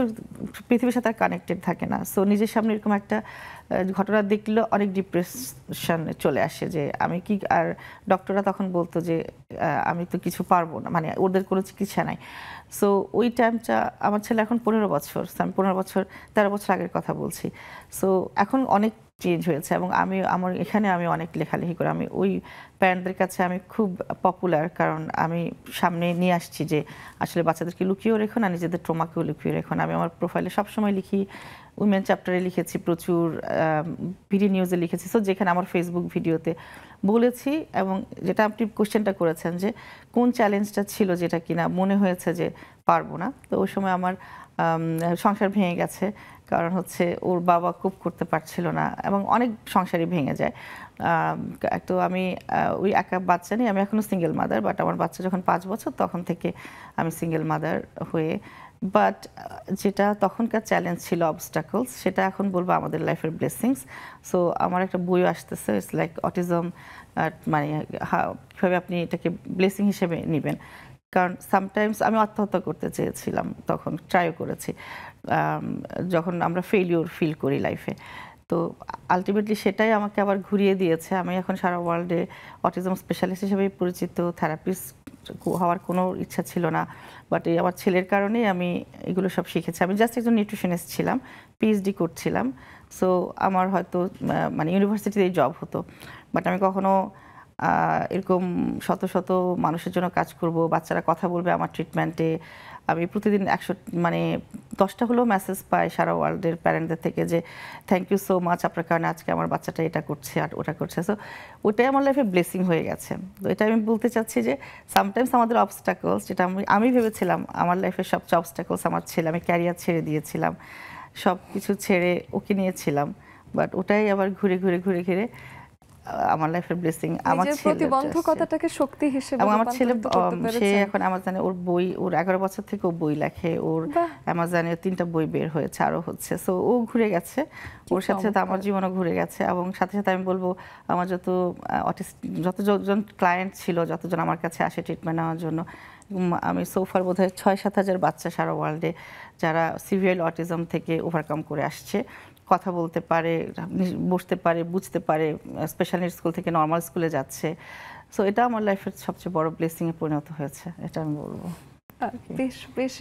B: পৃথিবীর সাথে কানেক্টেড থাকে না। সো নিজের সামনে এরকম একটা ঘটনা দেখলে অনেক ডিপ্রেশন চলে আসে যে আমি কি, আর ডক্টররা তখন বলতো যে আমি তো কিছু পারবো না, মানে ওদের কোনো চিকিৎসা নাই। সো ওই টাইমটা আমার ছেলে এখন 15 বছর, আমি 13 বছর আগের কথা বলছি। সো এখন অনেক চেঞ্জ হয়েছে এবং আমার এখানে আমি অনেক লেখালেখি করে আমি ওই প্যারেন্টদের কাছে আমি খুব পপুলার, কারণ আমি সামনে নিয়ে আসছি যে আসলে বাচ্চাদেরকে লুকিয়েও রেখো না, নিজেদের ট্রমাকেও লুকিয়ে রেখো না। আমি আমার প্রোফাইলে সবসময় লিখি, উইমেন চ্যাপ্টারে লিখেছি, প্রচুর ভিডিও নিউজে লিখেছি, সো যেখানে আমার ফেসবুক ভিডিওতে বলেছি। এবং যেটা আপনি কোশ্চেনটা করেছেন যে কোন চ্যালেঞ্জটা ছিল যেটা কিনা মনে হয়েছে যে পারবো না, তো ওই সময় আমার সংসার ভেঙে গেছে, কারণ হচ্ছে ওর বাবা খুব করতে পারছিল না এবং অনেক সংসারই ভেঙে যায়। তো আমি ওই একা বাচ্চা নিয়ে, আমি এখনও সিঙ্গেল মাদার, বাট আমার বাচ্চা যখন 5 বছর তখন থেকে আমি সিঙ্গেল মাদার হয়ে, বাট যেটা তখনকার চ্যালেঞ্জ ছিল অবস্টাকলস, সেটা এখন বলবো আমাদের লাইফের ব্লেসিংস। সো আমার একটা বইও আসতেছে, ইটস লাইক অটিজম, মানে কীভাবে আপনি এটাকে ব্লেসিং হিসেবে নেবেন। কারণ সামটাইমস আমি আত্মহত্যা করতে চেয়েছিলাম, তখন ট্রাইও করেছি, যখন আমরা ফেলিওর ফিল করি লাইফে। তো আলটিমেটলি সেটাই আমাকে আবার ঘুরিয়ে দিয়েছে। আমি এখন সারা ওয়ার্ল্ডে অটিজম স্পেশালিস্ট হিসেবে পরিচিত, থেরাপিস্ট হওয়ার কোনো ইচ্ছা ছিল না, বাট এই আমার ছেলের কারণেই আমি এগুলো সব শিখেছি। আমি জাস্ট একজন নিউট্রিশনিস্ট ছিলাম, পিএইচডি করছিলাম, সো আমার হয়তো মানে ইউনিভার্সিটিতেই জব হতো, বাট আমি কখনো এরকম শত শত মানুষের জন্য কাজ করব, বাচ্চারা কথা বলবে আমার ট্রিটমেন্টে। আমি প্রতিদিন 10টা হলেও মেসেজ পাই সারা ওয়ার্ল্ডের প্যারেন্টদের থেকে যে থ্যাংক ইউ সো মাচ, আপনার কারণে আজকে আমার বাচ্চাটা এটা করছে আর ওটা করছে। সো ওটাই আমার লাইফে ব্লেসিং হয়ে গেছে। তো এটা আমি বলতে চাচ্ছি যে সামটাইমস আমাদের অবস্টাকলস, যেটা আমি ভেবেছিলাম আমার লাইফের সবচেয়ে অবস্টাকলস আমার ছেলে, আমি ক্যারিয়ার ছেড়ে দিয়েছিলাম, সব কিছু ছেড়ে ওকে নিয়েছিলাম, বাট ওটাই আবার ঘুরে ঘুরে ঘুরে ঘুরে আমার লাইফের ব্লেসিং। আমার ছেলে
A: প্রতিবন্ধকতাটাকে শক্তি হিসেবে,
B: এবং আমার ছেলে সে এখন অ্যামাজনে ওর বই, ওর 11 বছর থেকে ও বই লেখে, ওর অ্যামাজনে 3টা বই বের হয়েছে, আরও হচ্ছে। সো ও ঘুরে গেছে, ওর সাথে সাথে আমার জীবনও ঘুরে গেছে। এবং সাথে সাথে আমি বলবো আমার যতজন ক্লায়েন্ট ছিল, যতজন আমার কাছে আসে ট্রিটমেন্ট নেওয়ার জন্য, আমি সোফার বোধহয় 6-7 হাজার বাচ্চা সারা ওয়ার্ল্ডে যারা সিভিয়ার অটিজম থেকে ওভারকাম করে আসছে, কথা বলতে পারে, বসতে পারে, বুঝতে পারে, স্পেশাল নিড স্কুল থেকে নর্মাল স্কুলে যাচ্ছে। সো এটা আমার লাইফের সবচেয়ে বড় ব্লেসিংয়ে পরিণত হয়েছে, এটা আমি বলবো।
A: বেশ বেশ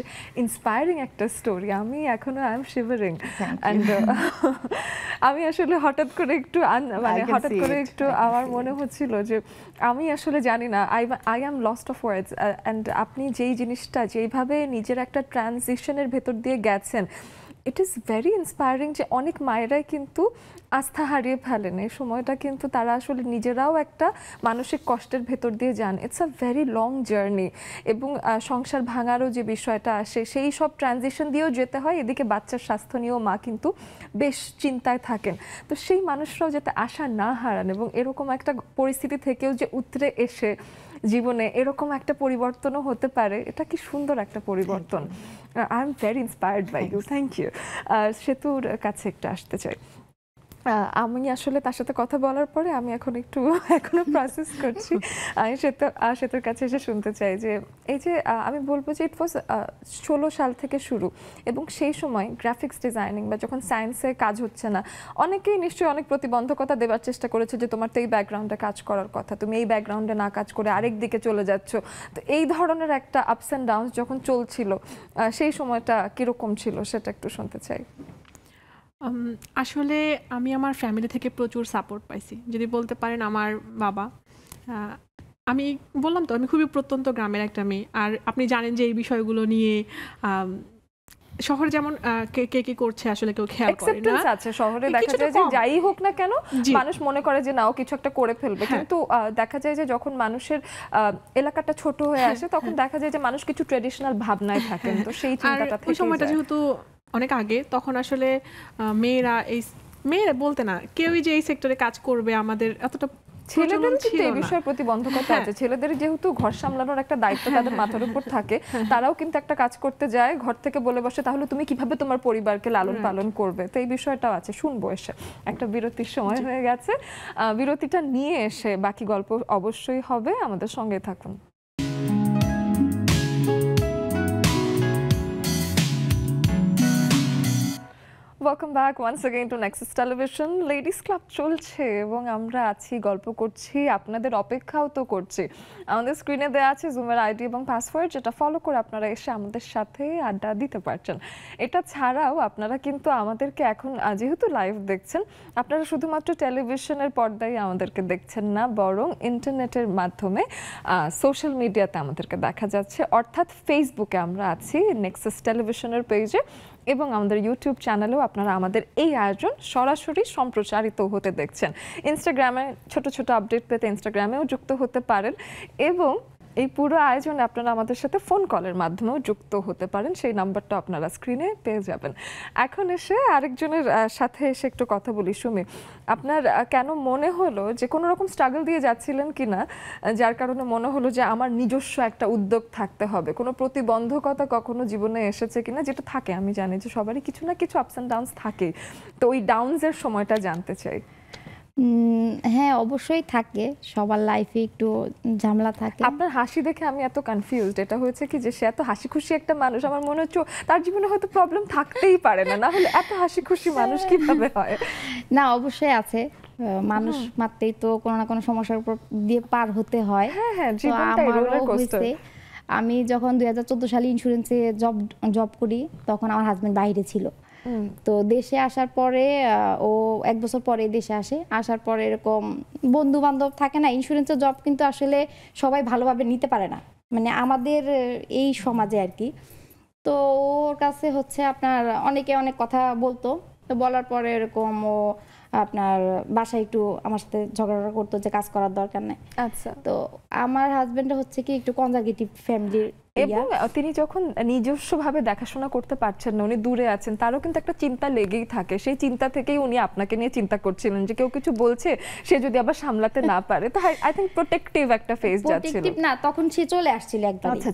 A: ইন্সপায়ারিং একটা স্টোরি। আমি এখনো আই এম শিভারিং। অ্যান্ড আমি আসলে হঠাৎ করে একটু আমার মনে হচ্ছিল যে আমি আসলে জানি না, I am lost of words. And আপনি যেইভাবে নিজের একটা ট্রানজিশনের ভেতর দিয়ে গেছেন, ইট ইজ ভেরি ইন্সপায়ারিং যে অনেক মায়েরাই কিন্তু আস্থা হারিয়ে ফেলেন এই সময়টা, কিন্তু তারা আসলে নিজেরাও একটা মানসিক কষ্টের ভেতর দিয়ে যান। It's a very long journey, এবং সংসার ভাঙারও যে বিষয়টা আসে, সেই সব ট্রানজিশন দিয়েও যেতে হয়। এদিকে বাচ্চার স্বাস্থ্য নিয়েও মা কিন্তু বেশ চিন্তায় থাকেন। তো সেই মানুষরাও যাতে আশা না হারান এবং এরকম একটা পরিস্থিতি থেকেও যে উতরে এসে জীবনে এরকম একটা পরিবর্তনও হতে পারে, এটা কি সুন্দর একটা পরিবর্তন। I am very inspired by you, thank you. সেতুর কাছে একটু আসতে চাই। আমি আসলে তার সাথে কথা বলার পরে আমি এখনো প্রসেস করছি। আমি সেতুর কাছে এসে শুনতে চাই যে এই যে আমি বলবো যে ইট ওয়াজ 16 সাল থেকে শুরু, এবং সেই সময় গ্রাফিক্স ডিজাইনিং বা যখন সায়েন্সে কাজ হচ্ছে না, অনেকেই নিশ্চয়ই অনেক প্রতিবন্ধকতা দেওয়ার চেষ্টা করেছে যে তোমার তো এই ব্যাকগ্রাউন্ডে কাজ করার কথা, তুমি এই ব্যাকগ্রাউন্ডে না কাজ করে আরেক দিকে চলে যাচ্ছ। তো এই ধরনের একটা আপস অ্যান্ড ডাউনস যখন চলছিল, সেই সময়টা কিরকম ছিল সেটা একটু শুনতে চাই।
C: আসলে আমি আমার ফ্যামিলি থেকে প্রচুর সাপোর্ট পাইছি, যদি বলতে পারেন। আমার বাবা, আমি বললাম তো আমি খুবই প্রত্যন্ত গ্রামের একটা মেয়ে, আর আপনি জানেন যে এই বিষয়গুলো নিয়ে শহরে যেমন কে কি করছে আসলে কেউ খেয়াল করে না।
A: আছে শহরে, দেখা যায় যে যাই হোক না কেন মানুষ মনে করে যে না ও কিছু একটা করে ফেলবে, কিন্তু দেখা যায় যে যখন মানুষের এলাকাটা ছোট হয়ে আসে তখন দেখা যায় যে মানুষ কিছু ট্র্যাডিশনাল ভাবনায় থাকেন। তো সেই চিন্তাটা থেকে
C: ওই সময়টা যেহেতু অনেক আগে, তখন আসলে মেয়েরা এই মেয়েরা বলতে না, কেউই যে এই সেক্টরে কাজ করবে আমাদের এতটা
A: ছেলেদের কিন্তু এই বিষয়ের প্রতিবন্ধকতা আছে। ছেলেদের যেহেতু ঘর সামলানোর একটা দায়িত্ব তাদের মাথার উপর থাকে, তারাও কিন্তু একটা কাজ করতে যায়, ঘর থেকে বলে বসে তাহলে তুমি কিভাবে তোমার পরিবারকে লালন পালন করবে। তো এই বিষয়টাও আছে। শুনবো এসে, একটা বিরতির সময় হয়ে গেছে, বিরতিটা নিয়ে এসে বাকি গল্প অবশ্যই হবে, আমাদের সঙ্গে থাকুন। Welcome back once again to Nexus television. Ladies club চলছে এবং আমরা আছি, গল্প করছি, আপনাদের অপেক্ষাও তো করছি। আমাদের স্ক্রিনে দেওয়া আছে জুমের আইডি এবং পাসওয়ার্ড, যেটা ফলো করে আপনারা এসে আমাদের সাথে আড্ডা দিতে পারছেন। এটা ছাড়াও আপনারা কিন্তু আমাদেরকে এখন যেহেতু লাইভ দেখছেন, আপনারা শুধুমাত্র টেলিভিশনের পর্দায় আমাদেরকে দেখছেন না, বরং ইন্টারনেটের মাধ্যমে সোশ্যাল মিডিয়াতে আমাদেরকে দেখা যাচ্ছে। অর্থাৎ ফেসবুকে আমরা আছি নেক্সাস টেলিভিশনের পেজে, এবং আমাদের ইউটিউব চ্যানেলেও আপনারা আমাদের এই আয়োজন সরাসরি সম্প্রচারিত হতে দেখছেন। ইনস্টাগ্রামে ছোট ছোট আপডেট পেতে ইনস্টাগ্রামেও যুক্ত হতে পারেন, এবং এই পুরো আয়োজনে আপনারা আমাদের সাথে ফোন কলের মাধ্যমেও যুক্ত হতে পারেন। সেই নাম্বারটা আপনারা স্ক্রিনে পেয়ে যাবেন। এখন এসে আরেকজনের সাথে এসে একটু কথা বলি। সুমি, আপনার কেন মনে হলো যে কোনো রকম স্ট্রাগল দিয়ে যাচ্ছিলেন কিনা, যার কারণে মনে হলো যে আমার নিজস্ব একটা উদ্যোগ থাকতে হবে? কোনো প্রতিবন্ধকতা কখনো জীবনে এসেছে কিনা? যেটা থাকে, আমি জানি যে সবারই কিছু না কিছু আপস অ্যান্ড ডাউনস থাকে, তো ওই ডাউনসের সময়টা জানতে চাই।
D: হ্যাঁ, অবশ্যই থাকে, সবার লাইফে একটু ঝামেলা থাকে।
A: আপনার হাসি দেখে আমি এত কনফিউজড। এটা হয়েছে কি যে সে এত হাসি খুশি একটা মানুষ, আমার মনে হচ্ছে তার জীবনে হয়তো প্রবলেম থাকতেই পারে না, না হলে এত হাসি খুশি মানুষ কিভাবে হয়?
D: না, অবশ্যই আছে। মানুষ মাত্রেই তো কোনো না কোনো সমস্যার উপর দিয়ে পার হতে হয়।
A: হ্যাঁ,
D: তো
A: জীবনটাই রোলার কোস্টার।
D: আমি যখন 2014 সালে ইন্স্যুরেন্সে জব করি, তখন আমার হাজবেন্ড বাইরে ছিল। তো দেশে আসার পরে ও 1 বছর পরে দেশে আসার পরে এরকম বন্ধু বান্ধব থাকে না, ইন্স্যুরেন্সের জব কিন্তু আসলে সবাই ভালোভাবে নিতে পারে না, মানে আমাদের এই সমাজে আর কি। তো ওর কাছে হচ্ছে আপনার অনেকে অনেক কথা বলতো, তো বলার পরে এরকম ও আপনার বাসায় একটু আমার সাথে ঝগড়া করতো যে কাজ করার দরকার নেই।
A: আচ্ছা।
D: তো আমার হাজবেন্ড হচ্ছে কি একটু কনজারভেটিভ ফ্যামিলির,
A: এবং তিনি যখন নিজস্বভাবে দেখাশোনা করতে পারছেন না, উনি দূরে আছেন, তারও কিন্তু একটা চিন্তা লেগেই থাকে। সেই চিন্তা থেকেই উনি আপনাকে নিয়ে চিন্তা করছিলেন যে কেউ কিছু বলছে, সে যদি আবার সামলাতে না পারে। তো আই থিংক প্রোটেক্টিভ একটা ফেজ যাচ্ছিল
D: না, তখন সে চলে আসছিল একবার।
A: আচ্ছা,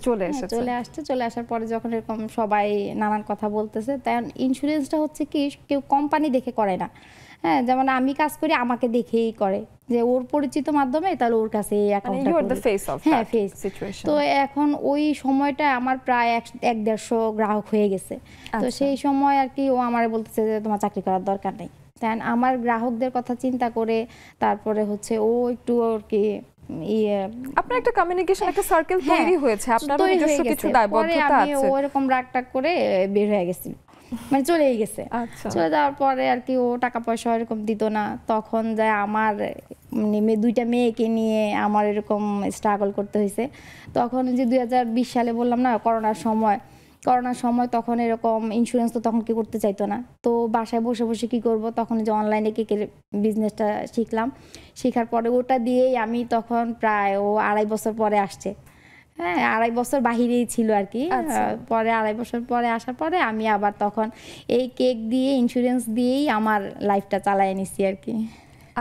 D: চলে আসার পরে যখন এরকম সবাই নানান কথা বলতেছে, তাই ইন্স্যুরেন্সটা হচ্ছে কি কেউ কোম্পানি দেখে করে না। হ্যাঁ, যেমন আমি কাজ করি আমাকে দেখেই করে, যে ওর পরিচিত মাধ্যমে, তাহলে ওর কাছে তো এখন ওই সময়টা আমার প্রায় 150 গ্রাহক হয়ে গেছে। তো সেই সময় আর কি ও আমারে বলতেছে যে তোমার চাকরি করার দরকার নেই। তাই আমার গ্রাহকদের কথা চিন্তা করে তারপরে হচ্ছে ও একটু আর কি
A: আপনার একটা কমিউনিকেশন, একটা সার্কেল তৈরি হয়েছে, আপনারও নিজস্ব কিছু দায়বদ্ধতা আছে।
D: আমি ওরকম রাগটাগ করে বের হয়ে গেছি, মানে চলেই গেছে। চলে যাওয়ার পরে আর কি ও টাকা পয়সা এরকম দিত না, তখন যায় আমার মানে 2টা মেয়েকে নিয়ে আমার এরকম স্ট্রাগল করতে হয়েছে। তখন যে 2020 সালে বললাম না, করোনার সময় তখন এরকম ইন্স্যুরেন্স তো তখন কি করতে চাইতো না, তো বাসায় বসে বসে কি করব, তখন যে অনলাইনে কেকের বিজনেসটা শেখার পরে ওটা দিয়েই আমি তখন প্রায় ও 2.5 বছর পরে আসছে। হ্যাঁ, 2.5 বছর বাহিরেই ছিল আর কি। পরে 2.5 বছর পরে আসার পরে আমি আবার তখন এই কেক দিয়ে ইন্স্যুরেন্স দিয়েই আমার লাইফটা চালায় নিছি আর কি।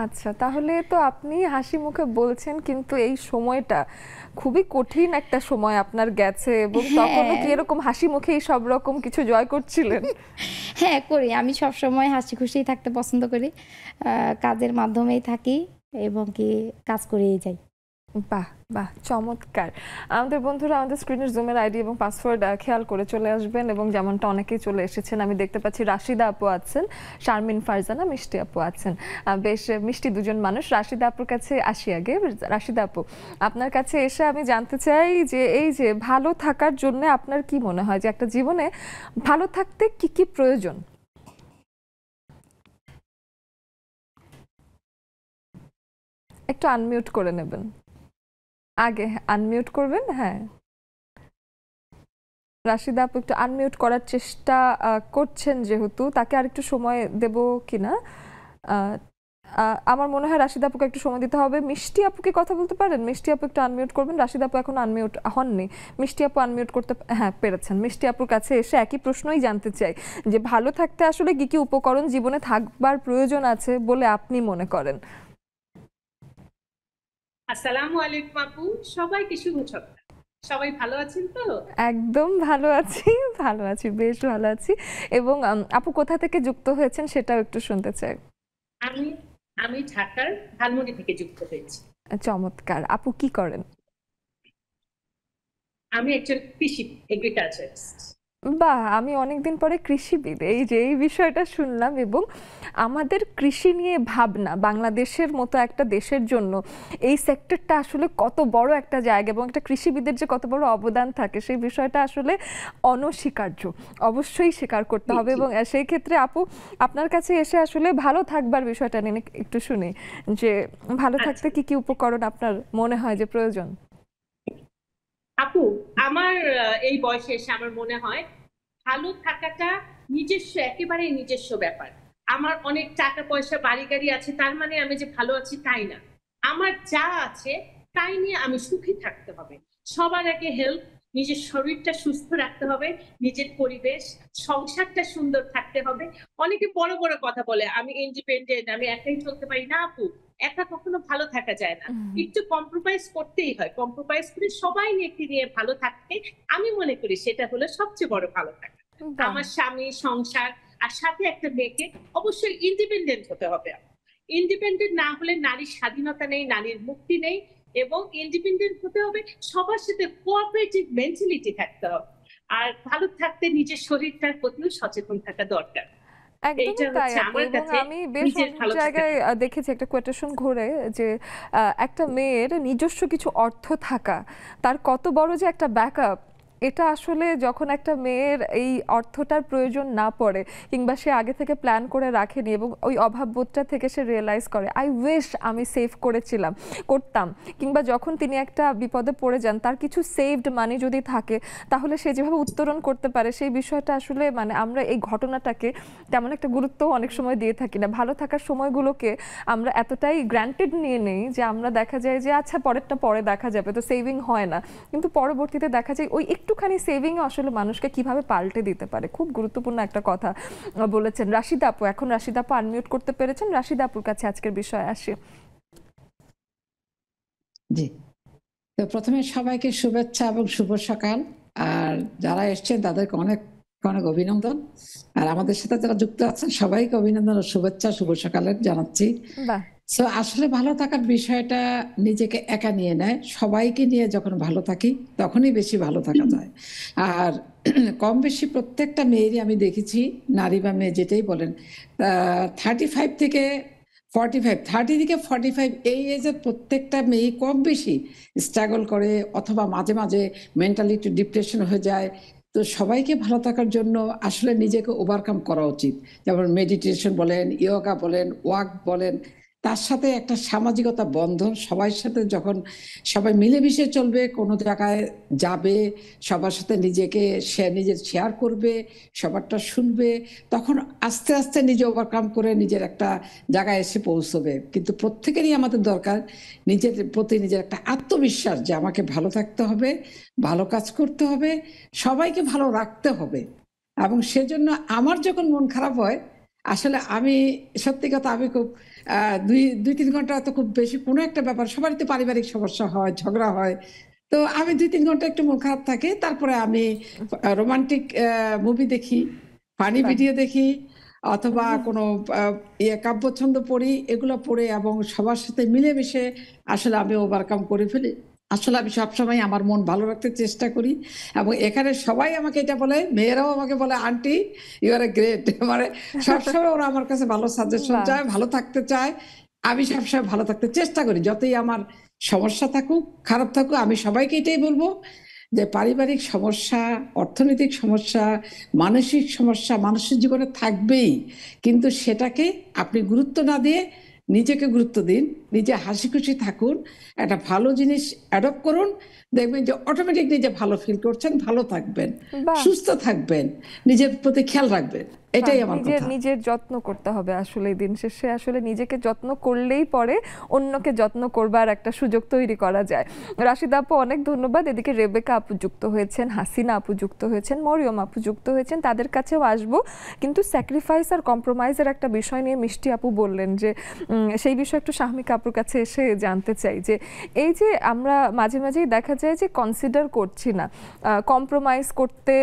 A: আচ্ছা, তাহলে তো আপনি হাসি মুখে বলছেন, কিন্তু এই সময়টা খুবই কঠিন একটা সময় আপনার গেছে, এবং তখনও কি এরকম হাসি মুখেই সব রকম কিছু জয় করছিলেন?
D: হ্যাঁ, করি। আমি সব সময় হাসি খুশিই থাকতে পছন্দ করি, কাজের মাধ্যমেই থাকি এবং কি কাজ করেই যাই।
A: বাহ বাহ, চমৎকার। আমাদের বন্ধুরা আমাদের স্ক্রিনের জুমের আইডি এবং পাসওয়ার্ড খেয়াল করে চলে আসবেন, এবং যেমনটা অনেকেই চলে এসেছেন, আমি দেখতে পাচ্ছি রাশিদা আপু আছেন, শারমিন ফারজানা, মিষ্টি আপু আছেন, বেশ মিষ্টি দুজন মানুষ। রাশিদা আপুর কাছে আসি আগে। রাশিদা আপু, আপনার কাছে এসে আমি জানতে চাই যে এই যে ভালো থাকার জন্য আপনার কি মনে হয় যে একটা জীবনে ভালো থাকতে কি কি প্রয়োজন? একটু আনমিউট করে নেবেন, আগে আনমিউট করবেন। হ্যাঁ, রাশিদা আপু একটু আনমিউট করার চেষ্টা করছেন, যেহেতু তাকে আরেকটু সময় দেব কিনা। আমার মনে হয় রাশিদ আপুকে একটু সময় দিতে হবে। মিষ্টি আপু কি কথা বলতে পারেন? মিষ্টি আপু একটু আনমিউট করবেন। রাশিদ আপু এখন আনমিউট হননি। মিষ্টি আপু আনমিউট করতে, হ্যাঁ পেরেছেন। মিষ্টি আপুর কাছে এসে একই প্রশ্নই জানতে চাই যে ভালো থাকতে আসলে কি কি উপকরণ জীবনে থাকবার প্রয়োজন আছে বলে আপনি মনে করেন?
E: আসসালামু আলাইকুম আপু, সবাইকে শুভ সকাল। সবাই ভালো আছেন তো?
A: একদম ভালো আছি, ভালো আছি, বেশ ভালো আছি। এবং আপু কোথা থেকে যুক্ত হয়েছেন সেটাও একটু শুনতে চাই।
E: আমি আমি ঢাকার ধানমন্ডি থেকে যুক্ত হয়েছি।
A: চমৎকার। আপু কি করেন?
E: আমি একজন কৃষি এগ্রিকালচারিস্ট।
A: বাহ, আমি অনেকদিন পরে কৃষিবিদ, এই যে এই বিষয়টা শুনলাম। এবং আমাদের কৃষি নিয়ে ভাবনা, বাংলাদেশের মতো একটা দেশের জন্য এই সেক্টরটা আসলে কত বড় একটা জায়গা এবং একটা কৃষিবিদের যে কত বড় অবদান থাকে সেই বিষয়টা আসলে অনস্বীকার্য, অবশ্যই স্বীকার করতে হবে। এবং সেই ক্ষেত্রে আপু আপনার কাছে এসে আসলে ভালো থাকবার বিষয়টা নিয়ে একটু শুনি যে ভালো থাকতে কি কি উপকরণ আপনার মনে হয় যে প্রয়োজন?
E: আপু, আমার এই বয়সে এসে আমার মনে হয় ভালো থাকাটা নিজস্ব, একেবারে নিজস্ব ব্যাপার। আমার অনেক টাকা পয়সা বাড়ি গাড়ি আছে তার মানে আমি যে ভালো আছি তাই না। আমার যা আছে তাই নিয়ে আমি সুখী থাকতে হবে। সবার আগে হেলথ, নিজের শরীরটা সুস্থ রাখতে হবে, নিজের পরিবেশ, সংসারটা সুন্দর থাকতে হবে। অনেকে বড় বড় কথা বলে আমি ইন্ডিপেন্ডেন্ট, আমি একাই চলতে পারি না। আপু, একা কখনো ভালো থাকা যায় না, একটু কম্প্রোমাইজ করতেই হয়। কম্প্রোমাইজ করে সবাই নিয়ে ভালো থাকতে আমি মনে করি সেটা হলো সবচেয়ে বড় ভালো থাকা। আমার স্বামী, সংসার আর সাথে একটা মেয়েকে অবশ্যই ইন্ডিপেন্ডেন্ট হতে হবে। ইন্ডিপেন্ডেন্ট না হলে নারীর স্বাধীনতা নেই, নারীর মুক্তি নেই। এবং ইন্ডিপেন্ডেন্ট হতে হবে, সবার সাথে কোঅপারেটিভ মেন্টালিটি থাকতে হবে। আর ভালো থাকতে নিজের শরীরটার প্রতিও সচেতন থাকা দরকার।
A: একদমই তাই আপু। এবং আমি বেশ অনেক জায়গায় দেখেছি একটা কোটেশন ঘুরে যে একটা মেয়ের নিজস্ব কিছু অর্থ থাকা তার কত বড় যে একটা ব্যাকআপ, এটা আসলে যখন একটা মেয়ের এই অর্থটার প্রয়োজন না পড়ে কিংবা সে আগে থেকে প্ল্যান করে রাখেনি এবং ওই অভাববোধটা থেকে সে রিয়েলাইজ করে আই উইশ আমি সেভ করতাম, কিংবা যখন তিনি একটা বিপদে পড়ে যান তার কিছু সেভড মানি যদি থাকে তাহলে সে যেভাবে উত্তরণ করতে পারে সেই বিষয়টা আসলে মানে আমরা এই ঘটনাটাকে তেমন একটা গুরুত্ব অনেক সময় দিয়ে থাকি না। ভালো থাকার সময়গুলোকে আমরা এতটাই গ্র্যান্টেড নিয়ে নেই যে আমরা দেখা যায় যে আচ্ছা পরেরটা পরে দেখা যাবে, তো সেভিং হয় না। কিন্তু পরবর্তীতে দেখা যায় ওই একটুখানি সেভিং আসলে মানুষকে কিভাবে পাল্টে দিতে পারে। খুব গুরুত্বপূর্ণ একটা কথা বলেছেন রাশিদ আপু। এখন রাশিদ আপু আনমিউট করতে পেরেছেন। রাশিদ আপুর কাছে আজকের বিষয় আসে।
F: জি, তো প্রথমে সবাইকে শুভেচ্ছা এবং শুভ সকাল। আর যারা এসছেন তাদেরকে অনেক অনেক অভিনন্দন। আর আমাদের সাথে যারা যুক্ত আছেন সবাইকে অভিনন্দন ও শুভেচ্ছা শুভ সকালের জানাচ্ছি। সো আসলে ভালো থাকার বিষয়টা নিজেকে একা নিয়ে নেয়, সবাইকে নিয়ে যখন ভালো থাকি তখনই বেশি ভালো থাকা যায়। আর কম বেশি প্রত্যেকটা মেয়েরই আমি দেখেছি, নারী বা মেয়ে যেটাই বলেন, 35 থেকে 45, 30 থেকে 45 এই এজের প্রত্যেকটা মেয়ে কম বেশি স্ট্রাগল করে অথবা মাঝে মাঝে মেন্টালি একটু ডিপ্রেশন হয়ে যায়। তো সবাইকে ভালো থাকার জন্য আসলে নিজেকে ওভারকাম করা উচিত। যেমন মেডিটেশন বলেন, ইয়োগা বলেন, ওয়াক বলেন, তার সাথে একটা সামাজিকতা বন্ধন, সবার সাথে যখন সবাই মিলেমিশে চলবে, কোনো জায়গায় যাবে, সবার সাথে নিজেকে নিজের শেয়ার করবে, সবারটা শুনবে, তখন আস্তে আস্তে নিজে ওভারকাম করে নিজের একটা জায়গায় এসে পৌঁছবে। কিন্তু প্রত্যেকেরই আমাদের দরকার নিজের প্রতি নিজের একটা আত্মবিশ্বাস যে আমাকে ভালো থাকতে হবে, ভালো কাজ করতে হবে, সবাইকে ভালো রাখতে হবে। এবং সেজন্য আমার যখন মন খারাপ হয়, আসলে আমি সত্যি কথা আমি খুব 2-3 ঘন্টা তো খুব বেশি কোনো একটা ব্যাপার, সবারই তো পারিবারিক সমস্যা হয়, ঝগড়া হয়, তো আমি 2-3 ঘন্টা একটু মন খারাপ থাকে, তারপরে আমি রোমান্টিক মুভি দেখি, ফানি ভিডিও দেখি, অথবা কোনো কাব্যছন্দ পড়ি, এগুলো পড়ে এবং সবার সাথে মিলেমিশে আসলে আমি ওভারকাম করে ফেলি। আসলে আমি সবসময় আমার মন ভালো রাখতে চেষ্টা করি এবং এখানে সবাই আমাকে এটা বলে, মেয়েরাও আমাকে বলে aunty you are a great. মানে সবসময় ওরা আমার কাছে ভালো সাজেশন চায়, ভালো থাকতে চায়। আমি সবসময় ভালো থাকতে চেষ্টা করি, যতই আমার সমস্যা থাকুক, খারাপ থাকুক। আমি সবাইকে এটাই বলবো যে পারিবারিক সমস্যা, অর্থনৈতিক সমস্যা, মানসিক সমস্যা মানুষের জীবনে থাকবেই, কিন্তু সেটাকে আপনি গুরুত্ব না দিয়ে নিজেকে গুরুত্ব দিন, নিজে হাসি খুশি থাকুন, একটা ভালো জিনিস অ্যাডপ্ট করুন, দেখবেন যে অটোমেটিক নিজে ভালো ফিল করছেন, ভালো থাকবেন, সুস্থ থাকবেন, নিজের প্রতি খেয়াল রাখবেন। এটাই আমার
A: নিজের
F: কথা।
A: নিজের যত্ন করতে হবে আসলে দিন শেষে আসলে নিজেকে যত্ন করলেই পরে অন্যকে যত্ন করবার একটা সুযোগ তৈরি করা যায়। রাশিদা আপু অনেক ধন্যবাদ। এদিকে রেবেকা আপু যুক্ত হয়েছেন, হাসিনা আপু যুক্ত হয়েছেন, মরিয়ম আপু যুক্ত হয়েছেন, তাদের কাছেও আসবো। কিন্তু স্যাক্রিফাইস আর কম্প্রোমাইজের একটা বিষয় নিয়ে মিষ্টি আপু বললেন যে সেই বিষয়ে একটু শাহমিকা আপুর কাছে এসে জানতে চাই যে এই যে আমরা মাঝে মাঝেই দেখা যায় যে কনসিডার করছি না, কম্প্রোমাইজ করতে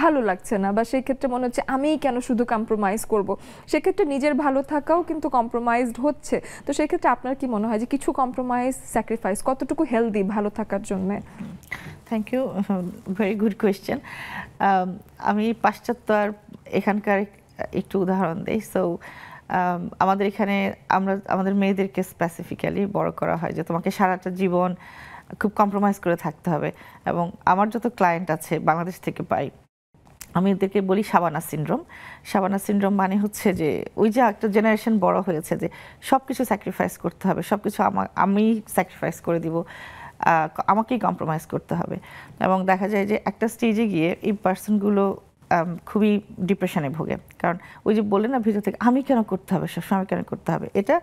A: ভালো লাগছে না, বা সেই ক্ষেত্রে মনে হচ্ছে আমিই কেন শুধু কম্প্রোমাইজ করব, সেক্ষেত্রে নিজের ভালো থাকাও কিন্তু কম্প্রোমাইজড হচ্ছে। তো সেক্ষেত্রে আপনার কি মনে হয় যে কিছু কম্প্রোমাইজ স্যাক্রিফাইস কতটুকু হেলদি ভালো থাকার জন্য?
B: Thank you, very good question. আমি পাশ্চাত্য আর এখানকার একটু উদাহরণ দিই। সো আমাদের এখানে আমাদের মেয়েদেরকে স্পেসিফিক্যালি বড় করা হয় যে তোমাকে সারাটা জীবন খুব কম্প্রোমাইজ করে থাকতে হবে। এবং আমার যত ক্লায়েন্ট আছে বাংলাদেশ থেকে পাই, আমি এদেরকে বলি শাবানা সিনড্রোম। শাবানা সিনড্রোম মানে হচ্ছে যে ওই যে একটা জেনারেশন বড় হয়েছে যে সব কিছু স্যাক্রিফাইস করতে হবে, সব কিছু আমি স্যাক্রিফাইস করে দিব, আমাকেই কম্প্রোমাইজ করতে হবে। এবং দেখা যায় যে একটা স্টেজে গিয়ে এই পার্সনগুলো খুবই ডিপ্রেশনে ভোগে। কারণ ওই যে বললেন না ভিতর থেকে আমি কেন করতে হবে, সবসময় আমি কেন করতে হবে, এটা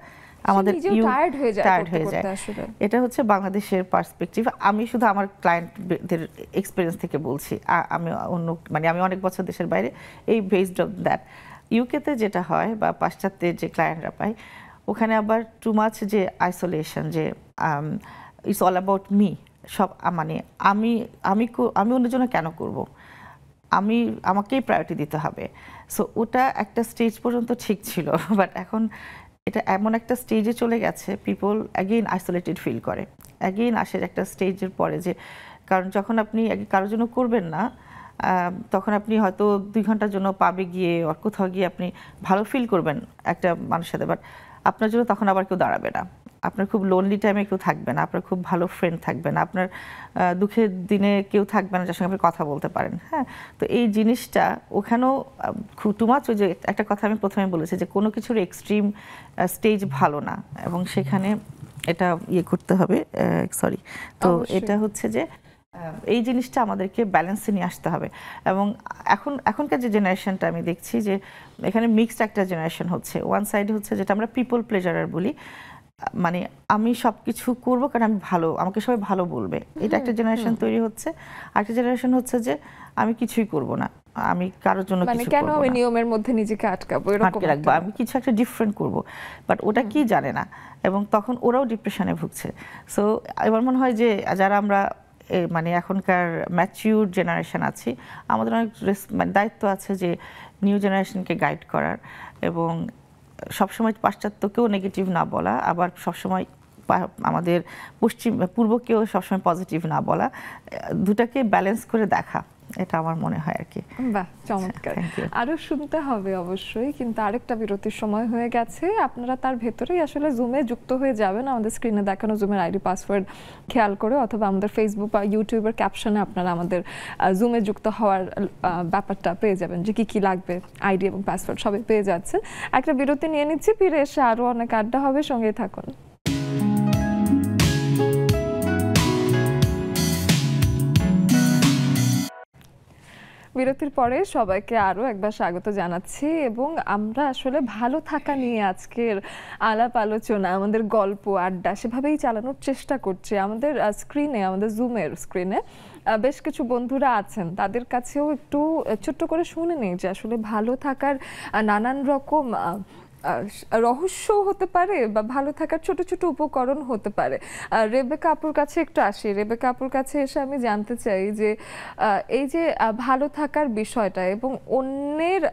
B: আমাদের
A: টায়ার্ড হয়ে যায়।
B: এটা হচ্ছে বাংলাদেশের পার্সপেক্টিভ। আমি শুধু আমার ক্লায়েন্টদের এক্সপিরিয়েন্স থেকে বলছি, আমি আমি অনেক বছর দেশের বাইরে, এই বেসড অন দ্যাট। ইউকেতে যেটা হয় বা পাশ্চাত্যের যে ক্লায়েন্টরা পায়, ওখানে আবার টু মাচ যে আইসোলেশন, যে ইটস অল অ্যাবাউট মি, সব আমি আমি আমি অন্যের জন্য কেন করব, আমাকেই প্রায়োরিটি দিতে হবে। সো ওটা একটা স্টেজ পর্যন্ত ঠিক ছিল, বাট এখন এটা এমন একটা স্টেজে চলে গেছে, পিপল অ্যাগেইন আইসোলেটেড ফিল করে। অ্যাগেইন আসে একটা স্টেজের পরে যে, কারণ যখন আপনি কারোর জন্য করবেন না, তখন আপনি হয়তো 2 ঘন্টার জন্য পাবে গিয়ে আর কোথাও গিয়ে আপনি ভালো ফিল করবেন একটা মানুষের সাথে, বাট আপনার জন্য তখন আবার কেউ দাঁড়াবে না, আপনার খুব লোনলি টাইমে কেউ থাকবে না, আপনার খুব ভালো ফ্রেন্ড থাকবে না, আপনার দুঃখের দিনে কেউ থাকবে না যার সঙ্গে আপনি কথা বলতে পারেন। হ্যাঁ, তো এই জিনিসটা ওখানেও টু মাচ। ওই যে একটা কথা আমি প্রথমে বলেছি যে কোনো কিছুর এক্সট্রিম স্টেজ ভালো না, এবং সেখানে এটা করতে হবে। সরি, তো এটা হচ্ছে যে এই জিনিসটা আমাদেরকে ব্যালেন্সে নিয়ে আসতে হবে। এবং এখনকার যে জেনারেশনটা আমি দেখছি যে এখানে মিক্সড একটা জেনারেশন হচ্ছে। ওয়ান সাইড হচ্ছে যেটা আমরা পিপল প্লেজারার বলি, মানে আমি সবকিছু করবো কারণ আমি ভালো, আমাকে সবাই ভালো বলবে, এটা একটা জেনারেশন তৈরি হচ্ছে। আরেকটা জেনারেশন হচ্ছে যে আমি কিছুই করব না, আমি কারোর জন্য কিছু
A: কেন
B: করব
A: আমি
B: না,
A: নিয়মের মধ্যে নিজেকে আটকাবো,
B: আটকে রাখবো, আমি কিছু একটা ডিফারেন্ট করব, বাট ওটা কি জানে না, এবং তখন ওরাও ডিপ্রেশনে ভুগছে। সো এবার মনে হয় যে যারা আমরা এখনকার ম্যাচিউর জেনারেশন আছি, আমাদের অনেক দায়িত্ব আছে যে নিউ জেনারেশনকে গাইড করার, এবং সবসময় পাশ্চাত্যকেও নেগেটিভ না বলা, আবার সবসময় আমাদের পূর্বকেও সবসময় পজিটিভ না বলা, দুটাকে ব্যালেন্স করে দেখা, এটা আমার মনে হয় আর কি।
A: বাহ, চমৎকার। আরো শুনতে হবে অবশ্যই, কিন্তু আরেকটা বিরতির সময় হয়ে গেছে। আপনারা তার ভেতরেই আসলে জুমে যুক্ত হয়ে যাবেন, আমাদের স্ক্রিনে দেখানো জুমের আইডি পাসওয়ার্ড খেয়াল করে, অথবা আমাদের ফেসবুক বা ইউটিউবের ক্যাপশনে আপনারা আমাদের জুমে যুক্ত হওয়ার ব্যাপারটা পেয়ে যাবেন, যে কি কি লাগবে, আইডি এবং পাসওয়ার্ড সবই পেয়ে যাচ্ছেন। একটা বিরতি নিয়ে নিচ্ছি, ফিরে এসে আরো অনেক আড্ডা হবে, সঙ্গেই থাকুন। বিরতির পরে সবাইকে আরো একবার স্বাগত জানাচ্ছি, এবং আমরা আসলে ভালো থাকা নিয়ে আজকের আলাপ আলোচনা, আমাদের গল্প আড্ডা সেভাবেই চালানোর চেষ্টা করছি। আমাদের স্ক্রিনে, আমাদের জুমের স্ক্রিনে বেশ কিছু বন্ধুরা আছেন, তাদের কাছেও একটু ছোট্ট করে শুনে নিই যে আসলে ভালো থাকার নানান রকম রহস্য হতে পারে, বা ভালো থাকার ছোট ছোট উপকরণ হতে পারে। রেবেকা আপুর কাছে একটু আসি। রেবেকা আপুর কাছে এসে আমি জানতে চাই যে এই যে ভালো থাকার বিষয়টা এবং অন্যের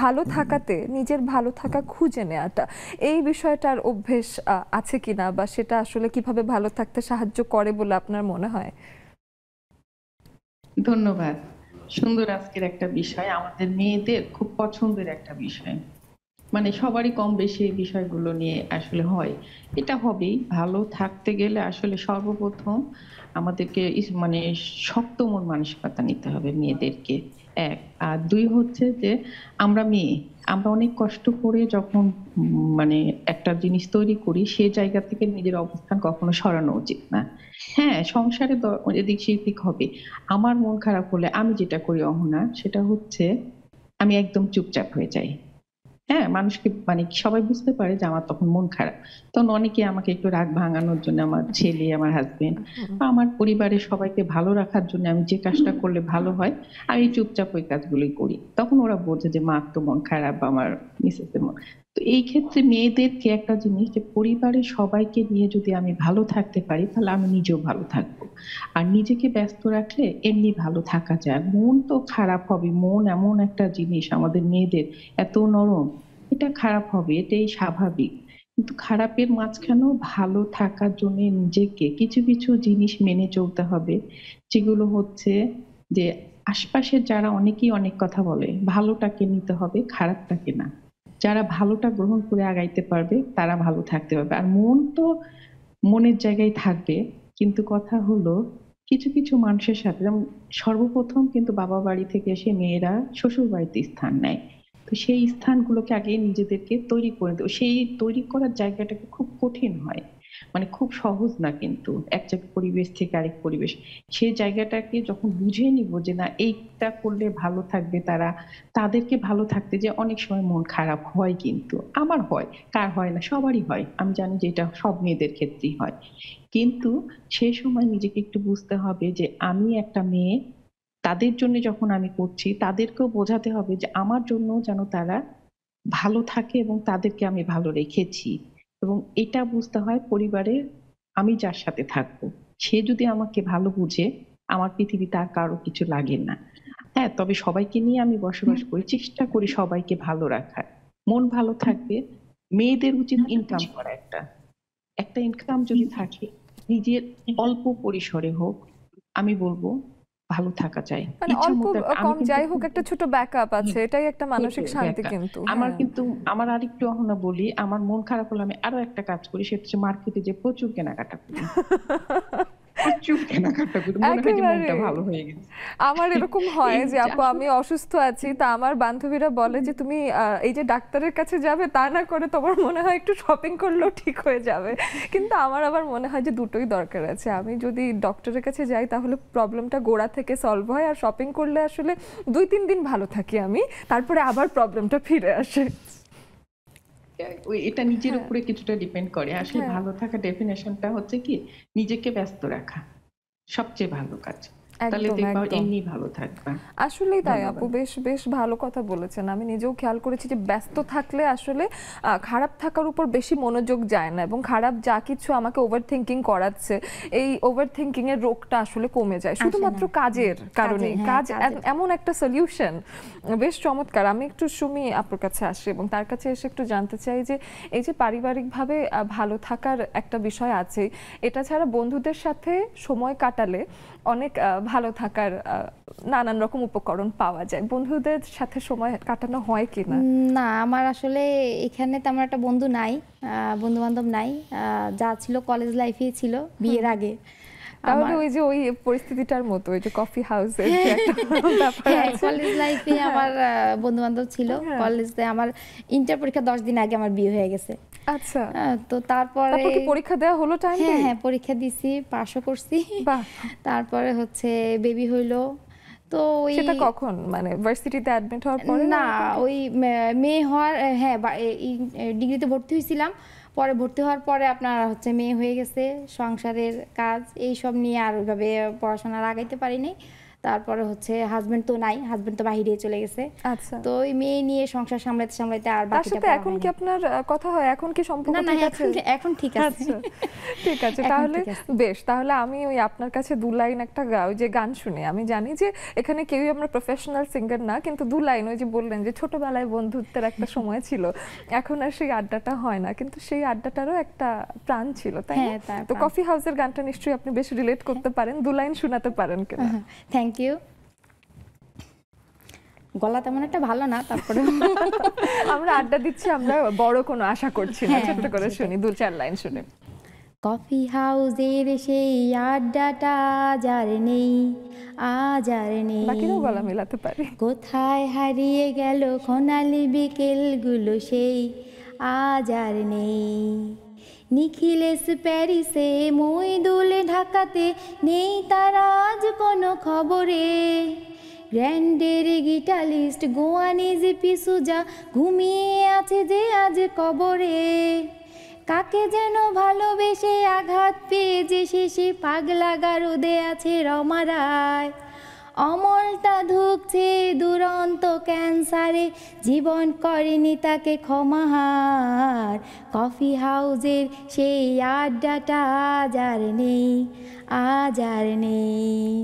A: ভালো থাকাতে নিজের ভালো থাকা খুঁজে নেওয়াটা, এই বিষয়টার অভ্যেস আছে কিনা, বা সেটা আসলে কিভাবে ভালো থাকতে সাহায্য করে বলে আপনার মনে হয়?
G: ধন্যবাদ। সুন্দর আজকের একটা বিষয়, আমাদের মেয়েদের খুব পছন্দের একটা বিষয়, মানে সবারই কম বেশি এই বিষয়গুলো নিয়ে আসলে হয়। এটা হবেই। ভালো থাকতে গেলে আসলে সর্বপ্রথম আমাদেরকে শক্ত মন মানসিকতা নিতে হবে মেয়েদেরকে, এক। আর দুই হচ্ছে যে আমরা মেয়ে, আমরা অনেক কষ্ট করে যখন একটা জিনিস তৈরি করি, সেই জায়গা থেকে নিজের অবস্থান কখনো সরানো উচিত না। হ্যাঁ, সংসারে এদিক সেদিক হবে। আমার মন খারাপ হলে আমি যেটা করি অহনা, সেটা হচ্ছে আমি একদম চুপচাপ হয়ে যাই। হ্যাঁ, মানুষকে মানে সবাই বুঝতে পারে যে আমার তখন মন খারাপ। তখন অনেকে আমাকে একটু রাগ ভাঙানোর জন্য, আমার ছেলে, আমার হাজবেন্ড, আমার পরিবারের সবাইকে ভালো রাখার জন্য আমি যে কাজটা করলে ভালো হয় আমি চুপচাপ ওই কাজগুলোই করি। তখন ওরা বোঝে যে মার তো মন খারাপ বা আমার মিসেসের মন। তো এই ক্ষেত্রে মেয়েদেরকে একটা জিনিস, যে পরিবারের সবাইকে নিয়ে যদি আমি ভালো থাকতে পারি তাহলে আমি নিজেও ভালো থাকবো। আর নিজেকে ব্যস্ত রাখলে এমনি ভালো থাকা যায়। মন তো খারাপ হবে, মন এমন একটা জিনিস আমাদের মেয়েদের, এত নরম, এটা খারাপ হবে, এটাই স্বাভাবিক। কিন্তু খারাপের মাঝখানেও ভালো থাকার জন্য নিজেকে কিছু কিছু জিনিস মেনে চলতে হবে, যেগুলো হচ্ছে যে আশপাশের যারা অনেকেই অনেক কথা বলে, ভালোটাকে নিতে হবে, খারাপটাকে না। যারা ভালোটা গ্রহণ করে আগাইতে পারবে তারা ভালো থাকতে পারবে। আর মন তো মনের জায়গায় থাকবে, কিন্তু কথা হলো কিছু কিছু মানুষের সাথে, যেমন সর্বপ্রথম কিন্তু বাবা বাড়ি থেকে এসে মেয়েরা শ্বশুর বাড়িতে স্থান নেয়। তো সেই স্থানগুলোকে আগে নিজেদেরকে তৈরি করে দেবো। সেই তৈরি করার জায়গাটাকে খুব কঠিন হয়, মানে খুব সহজ না কিন্তু, এক পরিবেশ থেকে আরেক পরিবেশ। সেই জায়গাটাকে যখন বুঝে নিব যে না এইটা করলে ভালো থাকবে তারা, তাদেরকে ভালো থাকতে যে অনেক সময় মন খারাপ হয়, কিন্তু আমার হয়, কার হয় না, সবারই হয়। আমি জানি যে এটা সব মেয়েদের ক্ষেত্রেই হয়। কিন্তু সেই সময় নিজেকে একটু বুঝতে হবে যে আমি একটা মেয়ে, তাদের জন্য যখন আমি করছি তাদেরকেও বোঝাতে হবে যে আমার জন্য যেন তারা ভালো থাকে এবং তাদেরকে আমি ভালো রেখেছি। এবং এটা বুঝতে হয় পরিবারের, আমি যার সাথে থাকবো সে যদি আমাকে ভালো বুঝে, আমার পৃথিবীতে আর কারো কিছু লাগে না। হ্যাঁ, তবে সবাইকে নিয়ে আমি বসবাস করি, চেষ্টা করি সবাইকে ভালো রাখার। মন ভালো থাকবে। মেয়েদের উচিত ইনকাম করা, একটা একটা ইনকাম যদি থাকে, নিজের অল্প পরিসরে হোক, আমি বলবো ভালো থাকা যায়।
A: মানে
G: ইচ্ছা
A: অল্প
G: মতো আমি
A: কম
G: কিন্তু
A: যাই হোক একটা ছোট ব্যাকআপ আছে, এটাই একটা মানসিক শান্তি কিন্তু।
G: আমার
A: হ্যাঁ।
G: কিন্তু আমার আরেকটু অহনা বলি, আমার মন খারাপ হলে আমি আরো একটা কাজ করি, সেটা হচ্ছে মার্কেটে যে প্রচুর কেনাকাটা করি। প্রচুর কেনাকাটা করি, মনে হয় যে মনটা
A: একেবারে
G: ভালো হয়ে গেছে।
A: আমার এরকম হয়
G: এই
A: যে আপু আমি অসুস্থ আছি, তা আমার বান্ধবীরা বলে যে তুমি এই যে ডাক্তারের কাছে যাবে তা না করে তোমার মনে হয় একটু শপিং করলেও ঠিক হয়ে যাবে। কিন্তু আমার আবার মনে হয় যে দুটোই দরকার আছে। আমি যদি ডক্টরের কাছে যাই তাহলে প্রবলেমটা গোড়া থেকে সলভ হয়, আর শপিং করলে আসলে 2-3 দিন ভালো থাকি আমি, তারপরে আবার প্রবলেমটা ফিরে আসে।
G: এটা নিজের উপরে কিছুটা ডিপেন্ড করে। আসলে ভালো থাকা ডেফিনেশনটা হচ্ছে কি, নিজেকে ব্যস্ত রাখা সবচেয়ে ভালো কাজ। তাহলে দেখবা এমনি ভালো থাকবা।
A: আসলেই তাই আপু, বেশ বেশ ভালো কথা বলেছেন। আমি নিজেও খেয়াল করেছি যে ব্যস্ত থাকলে আসলে খারাপ থাকার উপর বেশি মনোযোগ যায় না, এবং খারাপ যা কিছু আমাকে ওভার থিঙ্কিং করাচ্ছে, এই ওভার থিঙ্কিং এর রোগটা আসলে কমে যায় শুধুমাত্র কাজের কারণে। কাজ এমন একটা সলিউশন, বেশ চমৎকার। আমি একটু সুমি আপুর কাছে আসি এবং তার কাছে এসে একটু জানতে চাই যে এই যে পারিবারিকভাবে ভালো থাকার একটা বিষয় আছে, এটা ছাড়া বন্ধুদের সাথে সময় কাটালে অনেক ভালো থাকার নানান রকম উপকরণ পাওয়া যায়। বন্ধুদের সাথে সময় কাটানো হয় কি না?
D: না, আমার আসলে এখানে তেমন একটা বন্ধু নাই, বন্ধু বান্ধব নাই। যা ছিল কলেজ লাইফেই ছিল, বিয়ের আগে।
A: তাহলে ওই যে ওই পরিস্থিতিটার মতো, ওই যে কফি হাউসের যে একটা ব্যাপার আছে,
D: কলেজ লাইফে আমার বন্ধু বান্ধব ছিল। কলেজে আমার ইন্টার পরীক্ষা 10 দিন আগে আমার বিয়ে হয়ে গেছে।
A: আচ্ছা,
D: তো তারপরে
A: কি পরীক্ষা দেওয়া হলো টাইম?
D: হ্যাঁ, পরীক্ষা দিছি, পাসও করছি। তারপরে হচ্ছে বেবি হইলো। তো
A: সেটা কখন, মানে ভার্সিটিতে অ্যাডমিট হওয়ার পরে?
D: না, ওই মেয়ে হওয়ার, হ্যাঁ ডিগ্রিতে ভর্তি হয়েছিলাম, পরে ভর্তি হওয়ার পরে আপনার হচ্ছে মেয়ে হয়ে গেছে, সংসারের কাজ এই সব নিয়ে আর ওইভাবে পড়াশোনা আগাইতে পারিনি। তারপরে হচ্ছে হাজবেন্ড তো নাই, হাজবেন্ড তো বাইরে চলে গেছে।
A: আচ্ছা,
D: তো ওই মেয়ে নিয়ে সংসার সামলাতে সামলাতে আর
A: বাকিটা। তার সাথে এখন কি আপনার কথা হয়? এখন কি সম্পর্ক ঠিক আছে?
D: এখন ঠিক আছে।
A: ঠিক আছে, তাহলে বেশ। তাহলে আমি ওই আপনার কাছে 2 লাইন একটা ওই যে গান শুনি। আমি জানি যে এখানে কেউই আমরা প্রফেশনাল সিঙ্গার না, কিন্তু 2 লাইন, ওই যে বললেন যে ছোটবেলায় বন্ধুত্বের একটা সময় ছিল, এখন আর সেই আড্ডাটা হয় না, কিন্তু সেই আড্ডাটারও একটা প্রাণ ছিল, তাই না? তো কফি হাউসের গানটা নিশ্চয়ই আপনি বেশ রিলেট করতে পারেন, 2 লাইন শোনাতে পারেন কিনা?
D: Thank you. গলা তেমন একটা ভালো না, তারপরে
A: আমরা আড্ডা দিচ্ছি, আমরা বড় কোনো আশা করছি না, ছোট্ট করে শুনি, 2-4 লাইন শুনে।
D: কফি হাউসের সেই আড্ডাটা যার নেই, আজ আর নেই,
A: বাকিরাও গলা মেলাতে পারি।
D: কোথায় হারিয়ে গেল সোনালি বিকেলগুলো সেই, আজ আর নেই। নিখিলেশ প্যারিসে, মইদুল ঢাকাতে, নেই তার আজ কোনো খবরে। গ্র্যান্ডের গিটারিস্ট গোয়ানি জিপি সুজা ঘুমিয়ে আছে যে আজ কবরে। কাকে যেন ভালোবেসে আঘাত পেয়ে যে শেষে পাগলা গারদে আছে রমা রায়। অমলটা ধুকছে দুরন্ত ক্যান্সারে, জীবন করেনি তাকে ক্ষমাহার। কফি হাউজের সেই আড্ডাটা আজ আর নেই, আজ আর নেই।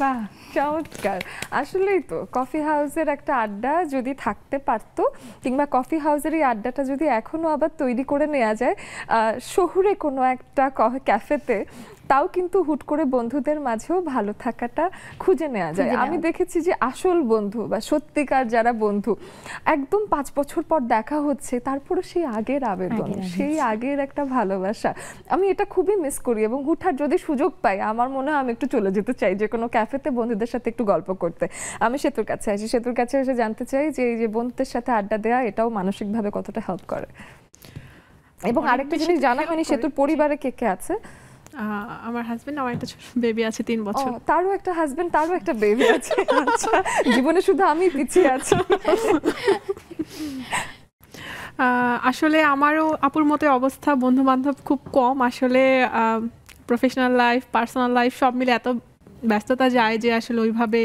A: বাহ, চমৎকার। আসলেই তো কফি হাউসের একটা আড্ডা যদি থাকতে পারতো, কিংবা কফি হাউসের এই আড্ডাটা যদি এখনো আবার তৈরি করে নেওয়া যায় শহুরে কোনো একটা ক্যাফেতে, তাও কিন্তু হুট করে বন্ধুদের মাঝেও ভালো থাকাটা খুঁজে নেওয়া যায়। আমি দেখেছি যে আসল বন্ধু বা সত্যিকার যারা বন্ধু, একদম 5 বছর পর দেখা হচ্ছে, তারপরে সেই আগের আবেদন, সেই আগের একটা ভালোবাসা, আমি এটা খুবই মিস করি। এবং হুটহাট যদি সুযোগ পাই, আমার মনে হয় আমি একটু চলে যেতে চাই যে কোনো ক্যাফেতে বন্ধুদের সাথে একটু গল্প করতে। আমি সেতুর কাছে আসি, সেতুর কাছে এসে জানতে চাই যে এই যে বন্ধুদের সাথে আড্ডা দেওয়া, এটাও মানসিকভাবে কতটা হেল্প করে। এবং আরেকটা জিনিস জানা হয়নি, সেতুর পরিবারে কে কে আছে?
C: আমার হাজবেন্ড, আমার একটা বেবি আছে 3 বছর।
A: তারও একটা হাজবেন্ড, তারও একটা বেবি আছে। আচ্ছা, জীবনে শুধু আমি পিছিয়ে আছি।
C: আসলে আমারও আপুর মতো অবস্থা, বন্ধু বান্ধব খুব কম আসলে। প্রফেশনাল লাইফ, পার্সোনাল লাইফ সব মিলে এত ব্যস্ততা যায় যে আসলে ওইভাবে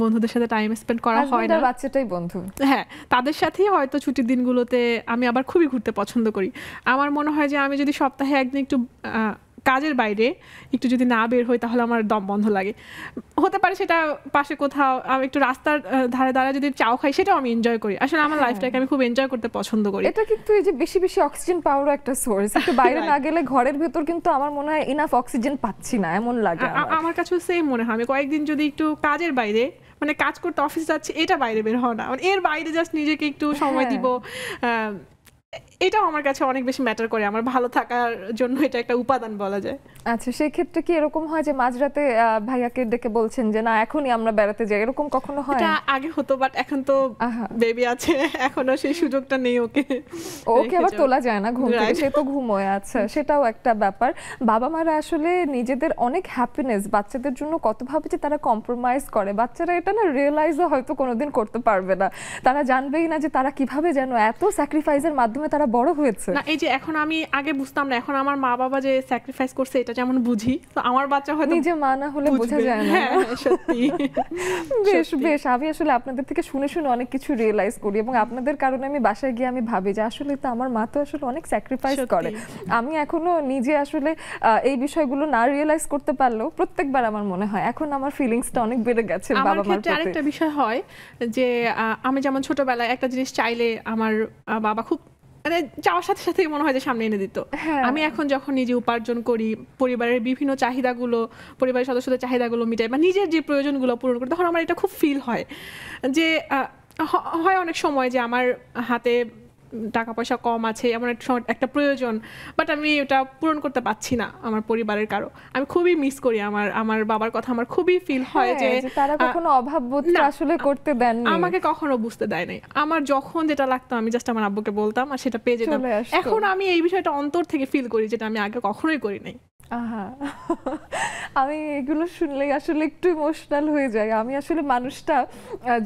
C: বন্ধুদের সাথে টাইম স্পেন্ড করা হয় না।
A: বাচ্চাটাই বন্ধু।
C: হ্যাঁ, তাদের সাথেই হয়তো ছুটির দিনগুলোতে আমি আবার খুবই ঘুরতে পছন্দ করি। আমার মনে হয় যে আমি যদি সপ্তাহে একদিন একটু কাজের বাইরে একটু যদি না বের হই, তাহলে আমার দম বন্ধ লাগে। হতে পারে সেটা পাশে কোথাও আমি একটু রাস্তার ধারে দাঁড়ায় যদি চাও খাই, সেটাও আমি এনজয় করি। আসলে আমার লাইফটাকে আমি খুব এনজয় করতে পছন্দ করি।
A: এটা কিন্তু এই যে বেশি বেশি অক্সিজেন পাওয়ারও একটা সোর্স। একটু বাইরে না গেলে ঘরের ভেতর কিন্তু আমার মনে হয় ইনাফ অক্সিজেন পাচ্ছি না, এমন লাগে
C: আমার কাছেও সেম মনে হয়। আমি কয়েকদিন যদি একটু কাজের বাইরে, মানে কাজ করতে অফিস যাচ্ছি, এটা বাইরে বের হওয়া না, এর বাইরে জাস্ট নিজেকে একটু সময় দিব, এটাও আমার কাছে অনেক বেশি ম্যাটার করে। আমার ভালো থাকার জন্য এটা একটা উপাদান বলা যায়।
A: আচ্ছা, সেই ক্ষেত্রে কি এরকম হয় যে মাঝরাতে ভাইয়াকে ডেকে বলছেন যে না এখনই আমরা বেড়াতে যাই, এরকম কখনো হয়?
C: এটা আগে হতো, বাট এখন তো বেবি আছে, এখনো সেই সুযোগটা নেই। ওকে
A: আবার তোলা যায় না ঘুম থেকে, সে তো ঘুমোয়। আচ্ছা, সেটাও একটা ব্যাপার। বাবা মারা আসলে নিজেদের অনেক হ্যাপিনেস বাচ্চাদের জন্য কত ভাবে যে তারা কম্প্রোমাইজ করে, বাচ্চারা এটা না রিয়েলাইজও হয়তো কোনোদিন করতে পারবে না। তারা জানবেই না যে তারা কিভাবে যেন এত স্যাক্রিফাইসের মাধ্যমে তারা বড় হয়েছে।
C: না, এই যে এখন আমি আগে বুঝতাম না, এখন আমার মা বাবা যে স্যাক্রিফাইস করছে এটা যেমন বুঝি, তো আমার বাচ্চা হয়তো
A: নিজে মা না হলে বোঝা যায় না।
C: সত্যি।
A: বেশ আমি আসলে আপনাদের থেকে শুনে শুনে অনেক কিছু রিয়েলাইজ করি, এবং আপনাদের কারণে আমি বাসায় গিয়ে আমি ভাবি যে আসলে তো আমার মা তো আসলে অনেক স্যাক্রিফাইস করে। আমি এখনো নিজে আসলে এই বিষয়গুলো না রিয়েলাইজ করতে পারলেও প্রত্যেকবার আমার মনে হয় এখন আমার ফিলিংসটা অনেক বেড়ে গেছে বাবা মার প্রতি।
C: আরেকটা বিষয় হয় যে আমি যেমন ছোটবেলায় একটা জিনিস চাইলে আমার বাবা খুব, মানে চাওয়ার সাথে সাথে মনে হয় যে সামনে এনে দিত। আমি এখন যখন নিজে উপার্জন করি, পরিবারের বিভিন্ন চাহিদাগুলো, পরিবারের সদস্যদের চাহিদাগুলো মিটাই বা নিজের যে প্রয়োজনগুলো পূরণ করি, তখন আমার এটা খুব ফিল হয় যে হয় অনেক সময় যে আমার হাতে টাকা পয়সা কম আছে, এমন একটা প্রয়োজন, বাট আমি ওটা পূরণ করতে পারছি না আমার পরিবারের কারো। আমি খুবই মিস করি আমার বাবার কথা। আমার খুবই ফিল হয় যে
A: তারা কখনো অভাব বোধটা আসলে করতে দেননি,
C: আমাকে কখনো বুঝতে দেয় নাই। আমার যখন যেটা লাগতো আমি জাস্ট আমার আব্বুকে বলতাম আর সেটা পেয়ে যেতাম। এখন আমি এই বিষয়টা অন্তর থেকে ফিল করি, যেটা আমি আগে কখনোই করি নাই।
A: আমি এগুলো শুনলেই আসলে একটু ইমোশনাল হয়ে যাই। আমি আসলে মানুষটা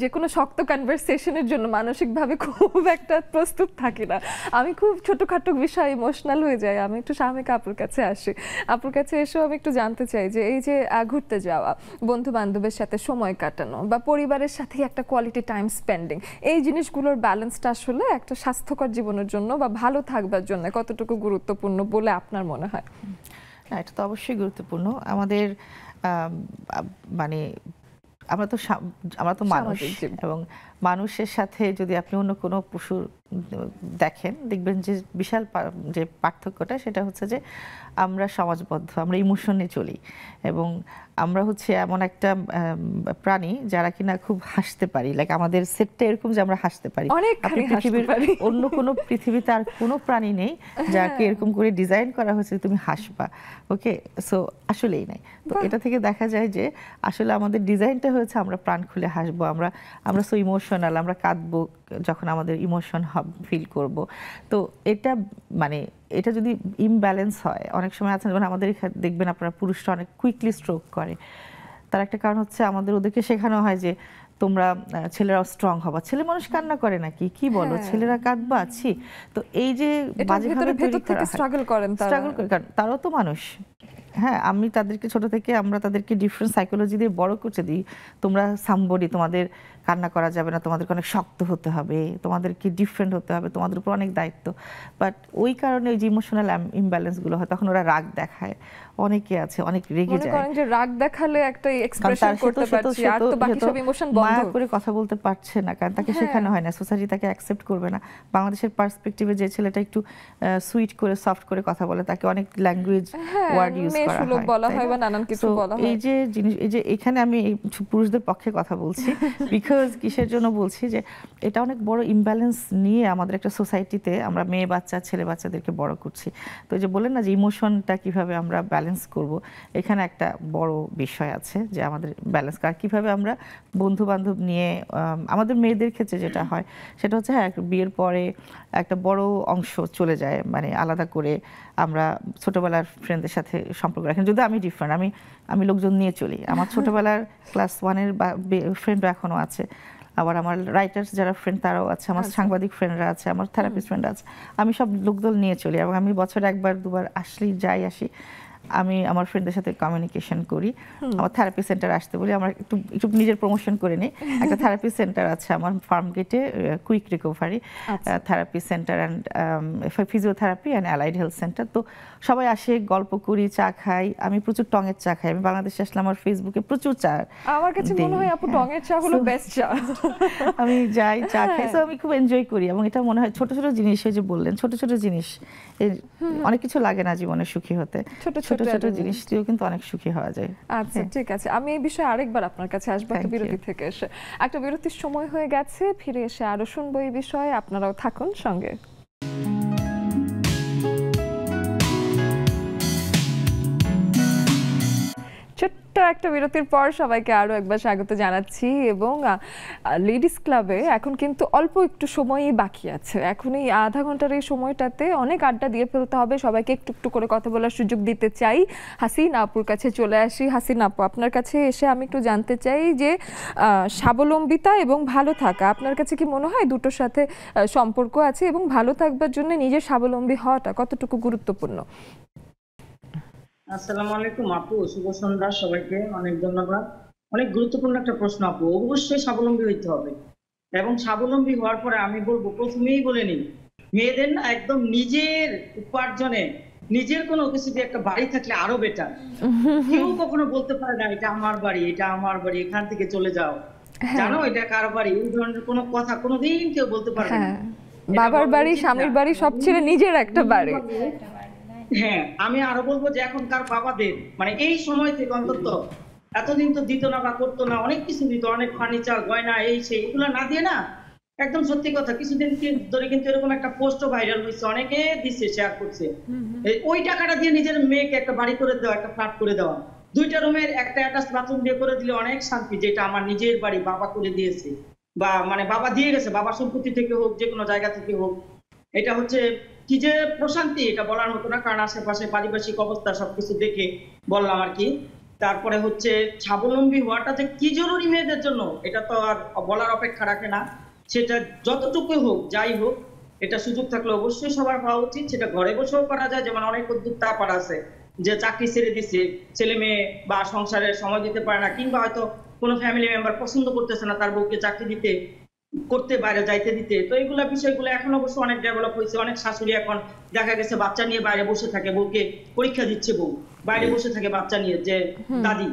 A: যে কোনো শক্ত কনভারসেশনের জন্য মানসিকভাবে খুব একটা প্রস্তুত থাকি না। আমি খুব ছোটখাটো বিষয় ইমোশনাল হয়ে যাই। আমি একটু শামিকা আপুর কাছে আসি। আপুর কাছে এসেও আমি একটু জানতে চাই যে এই যে ঘুরতে যাওয়া, বন্ধু বান্ধবের সাথে সময় কাটানো বা পরিবারের সাথে একটা কোয়ালিটি টাইম স্পেন্ডিং, এই জিনিসগুলোর ব্যালেন্সটা আসলে একটা স্বাস্থ্যকর জীবনের জন্য বা ভালো থাকবার জন্য কতটুকু গুরুত্বপূর্ণ বলে আপনার মনে হয়?
B: এটা তো অবশ্যই গুরুত্বপূর্ণ। আমাদের মানে আমরা তো মানুষ, এবং মানুষের সাথে যদি আপনি অন্য কোনো পশু দেখেন, দেখবেন যে বিশাল যে পার্থক্যটা সেটা হচ্ছে যে আমরা সমাজবদ্ধ, আমরা ইমোশনে চলি, এবং আমরা হচ্ছে এমন একটা প্রাণী যারা কিনা খুব হাসতে পারি। লাইক আমাদের সেটটা এরকম যে আমরা হাসতে পারি। আপনি পৃথিবীর অন্য কোনো পৃথিবীতে আর কোনো প্রাণী নেই যাকে এরকম করে ডিজাইন করা হয়েছে তুমি হাসবা। ওকে, সো আসলেই নাই। তো এটা থেকে দেখা যায় যে আসলে আমাদের ডিজাইনটা হয়েছে আমরা প্রাণ খুলে হাসবো, আমরা সো ইমোশনাল, আমরা কাঁদবো যখন আমাদের ইমোশন ফিল করব। তো এটা মানে এটা যদি ইমব্যালেন্স হয়, অনেক সময় আছে যেমন আমাদের এখানে দেখবেন আপনারা পুরুষরা অনেক কুইকলি স্ট্রোক করে, তার একটা কারণ হচ্ছে আমাদের ওদেরকে শেখানো হয় যে তোমরা ছেলেরাও স্ট্রং হবা, ছেলে মানুষ কান্না করে নাকি, কি বলো, ছেলেরা কাঁদবা, আছি। তো এই যে বাজেভাবে
A: ভেতর থেকে স্ট্রাগল করেন
B: স্ট্রাগল করে, কারণ তারাও তো মানুষ। হ্যাঁ, আমি তাদেরকে ছোট থেকে আমরা তাদেরকে ডিফারেন্ট সাইকোলজি দিয়ে বড় করতে দিই। তোমরা সামবডি, তোমাদের কান্না করা যাবে না, তোমাদেরকে অনেক শক্ত হতে হবে, তোমাদেরকে ডিফারেন্ট হতে হবে, তোমাদের উপর অনেক দায়িত্ব। বাট ওই কারণে ওই যে ইমোশনাল ইমব্যালেন্স হয়, তখন ওরা রাগ দেখায়, অনেকে আছে অনেক রেগে যায়,
A: করেন যে রাগ দেখালে একটা এক্সপ্রেশন করতে পারছি, আর তো বাকি সব ইমোশন বন্ধ,
B: মায়া করে কথা বলতে পারছে না, কারণ তাকে শেখানো হয় না, সোসাইটি তাকে অ্যাকসেপ্ট করবে না। বাংলাদেশের পার্সপেক্টিভে যে ছেলেটা একটু সুইট করে সফট করে কথা বলে, তাকে অনেক ল্যাঙ্গুয়েজ ওয়ার্ড ইউজ করা হয়
A: বা নানান কিছু বলা হয়।
B: এই যে জিনিস, এই যে এখানে আমি পুরুষদের পক্ষে কথা বলছি, বিকজ কিসের জন্য বলছি, যে এটা অনেক বড় ইমব্যালেন্স নিয়ে আমাদের একটা সোসাইটিতে আমরা মেয়ে বাচ্চা ছেলে বাচ্চাদেরকে বড় করছি। তো যে বলেন না যে ইমোশনটা কিভাবে আমরা ব্যালেন্স করব, এখানে একটা বড় বিষয় আছে যে আমাদের ব্যালেন্স করা কিভাবে। আমরা বন্ধু বান্ধব নিয়ে আমাদের মেয়েদের ক্ষেত্রে যেটা হয় সেটা হচ্ছে, হ্যাঁ, বিয়ের পরে একটা বড় অংশ চলে যায়, মানে আলাদা করে আমরা ছোটবেলার ফ্রেন্ডদের সাথে সম্পর্ক রাখেন। যদি আমি ডিফারেন্ট, আমি লোকজন নিয়ে চলি, আমার ছোটবেলার ক্লাস 1-এর ফ্রেন্ডও এখনো আছে, আবার আমার রাইটার্স যারা ফ্রেন্ড তারাও আছে, আমার সাংবাদিক ফ্রেন্ডরা আছে, আমার থেরাপিস্ট ফ্রেন্ড আছে, আমি সব লোকদল নিয়ে চলি। এবং আমি বছরে একবার দুবার আসি, আমি আমার ফ্রেন্ডদের সাথে কমিউনিকেশন করি। আমার থেরাপি সেন্টার আসতে বলি, আমার একটু নিজের প্রমোশন করে নিই। একটা থেরাপি সেন্টার আছে আমার ফার্ম গেটে, quick recovery therapy centre and physiotherapy and allied health centre. তো সবাই আসে, গল্প করি, চা খাই। আমি প্রচুর টঙের চা খাই, আমি বাংলাদেশে আসলে আমার ফেসবুকে প্রচুর চা,
A: আমার কাছে মনে হয় আপু টঙের চা হলো বেস্ট চা।
B: আমি যাই, চা খাই, তো আমি খুব এনজয় করি। এবং এটা মনে হয় ছোট ছোট জিনিস, যে বললেন ছোট ছোট জিনিস, অনেক কিছু লাগে না জীবনে সুখী হতে, ছোট ছোট জিনিস দিয়েও কিন্তু অনেক সুখী হওয়া যায়।
A: আচ্ছা, ঠিক আছে, আমি এই বিষয়ে আরেকবার আপনার কাছে আসবো একটা বিরতি থেকে এসে। একটা বিরতির সময় হয়ে গেছে, ফিরে এসে আরো শুনবো এই বিষয়ে, আপনারাও থাকুন সঙ্গে। ছোট্ট একটা বিরতির পর সবাইকে আরো একবার স্বাগত জানাচ্ছি। এবং লেডিস ক্লাবে এখন কিন্তু অল্প একটু সময়ই বাকি আছে। এখন এই আধা ঘন্টার এই সময়টাতে অনেক আড্ডা দিয়ে ফেলতে হবে, সবাইকে একটু একটু করে কথা বলার সুযোগ দিতে চাই। হাসিনা আপুর কাছে চলে আসি। হাসিনা আপু, আপনার কাছে এসে আমি একটু জানতে চাই যে স্বাবলম্বিতা এবং ভালো থাকা, আপনার কাছে কি মনে হয় দুটোর সাথে সম্পর্ক আছে, এবং ভালো থাকবার জন্য নিজের স্বাবলম্বী হওয়াটা কতটুকু গুরুত্বপূর্ণ?
H: আসসালামু আলাইকুম আপু, শুভ সন্ধ্যা সবাইকে, অনেক ধন্যবাদ। অনেক গুরুত্বপূর্ণ একটা প্রশ্ন আপু। অবশ্যই স্বাবলম্বী হইতে হবে, এবং স্বাবলম্বী হওয়ার পরে আমি বলবো, প্রথমেই বলে নিই, মেয়েদের না একদম নিজের উপার্জনে নিজের কোনো কিছু দিয়ে একটা বাড়ি থাকলে আরো বেটার। কেউ কখনো বলতে পারে না এটা আমার বাড়ি, এটা আমার বাড়ি, এখান থেকে চলে যাও, জানো এটা কার বাড়ি, এই ধরনের কোনো কথা কোনোদিন কেউ বলতে পারবে না।
A: বাবার বাড়ি, স্বামীর বাড়ি সব ছেড়ে নিজের একটা বাড়ি।
H: হ্যাঁ, আমি আরো বলবো যে এখনকার বাবাদের, মানে এই সময় থেকে অন্তত, এতদিন তো দিত না বা করতো না, অনেক কিছু দিত, অনেক ফার্নিচার, গয়না, এই সেই, এগুলো না দিয়ে না, একদম সত্যি কথা, কিছুদিন ধরে কিন্তু এরকম একটা পোস্টও ভাইরাল হয়েছে, অনেকে দিচ্ছে, শেয়ার করছে, ওই টাকাটা দিয়ে নিজের মেয়েকে একটা বাড়ি করে দেওয়া, একটা ফ্ল্যাট করে দেওয়া, 2টা রুমের একটা অ্যাটাচ বাথরুম দিয়ে করে দিলে অনেক শান্তি। যেটা আমার নিজের বাড়ি, বাবা করে দিয়েছে, বা মানে বাবা দিয়ে গেছে, বাবার সম্পত্তি থেকে হোক, যে কোনো জায়গা থেকে হোক, এটা হচ্ছে কি যে প্রশান্তি, এটা বলার মতো না। কারণ আশেপাশে পারিপার্শ্বিক অবস্থা সবকিছু দেখে বললাম আর কি। তারপরে হচ্ছে স্বাবলম্বী হওয়াটা যে কি জরুরি মেয়েদের জন্য, এটা তো আর বলার অপেক্ষা রাখে না। সেটা যতটুকু হোক, যাই হোক, এটা সুযোগ থাকলে অবশ্যই সবার হওয়া উচিত। সেটা ঘরে বসেও করা যায়, যেমন অনেক উদ্যোক্তা আছে যে চাকরি ছেড়ে দিচ্ছে, ছেলে মেয়ে বা সংসারে সময় দিতে পারে না, কিংবা হয়তো কোনো ফ্যামিলি মেম্বার পছন্দ করতেছে না তার বউকে চাকরি দিতে, করতে, বাইরে যাইতে দিতে। তো এইগুলা বিষয়গুলো এখন অবশ্য অনেক ডেভেলপ হয়েছে। অনেক শাশুড়ি এখন দেখা গেছে বাচ্চা নিয়ে বাইরে বসে থাকে, বউকে পরীক্ষা দিচ্ছে, বউ বাইরে বসে থাকে বাচ্চা নিয়ে, যে দাদি।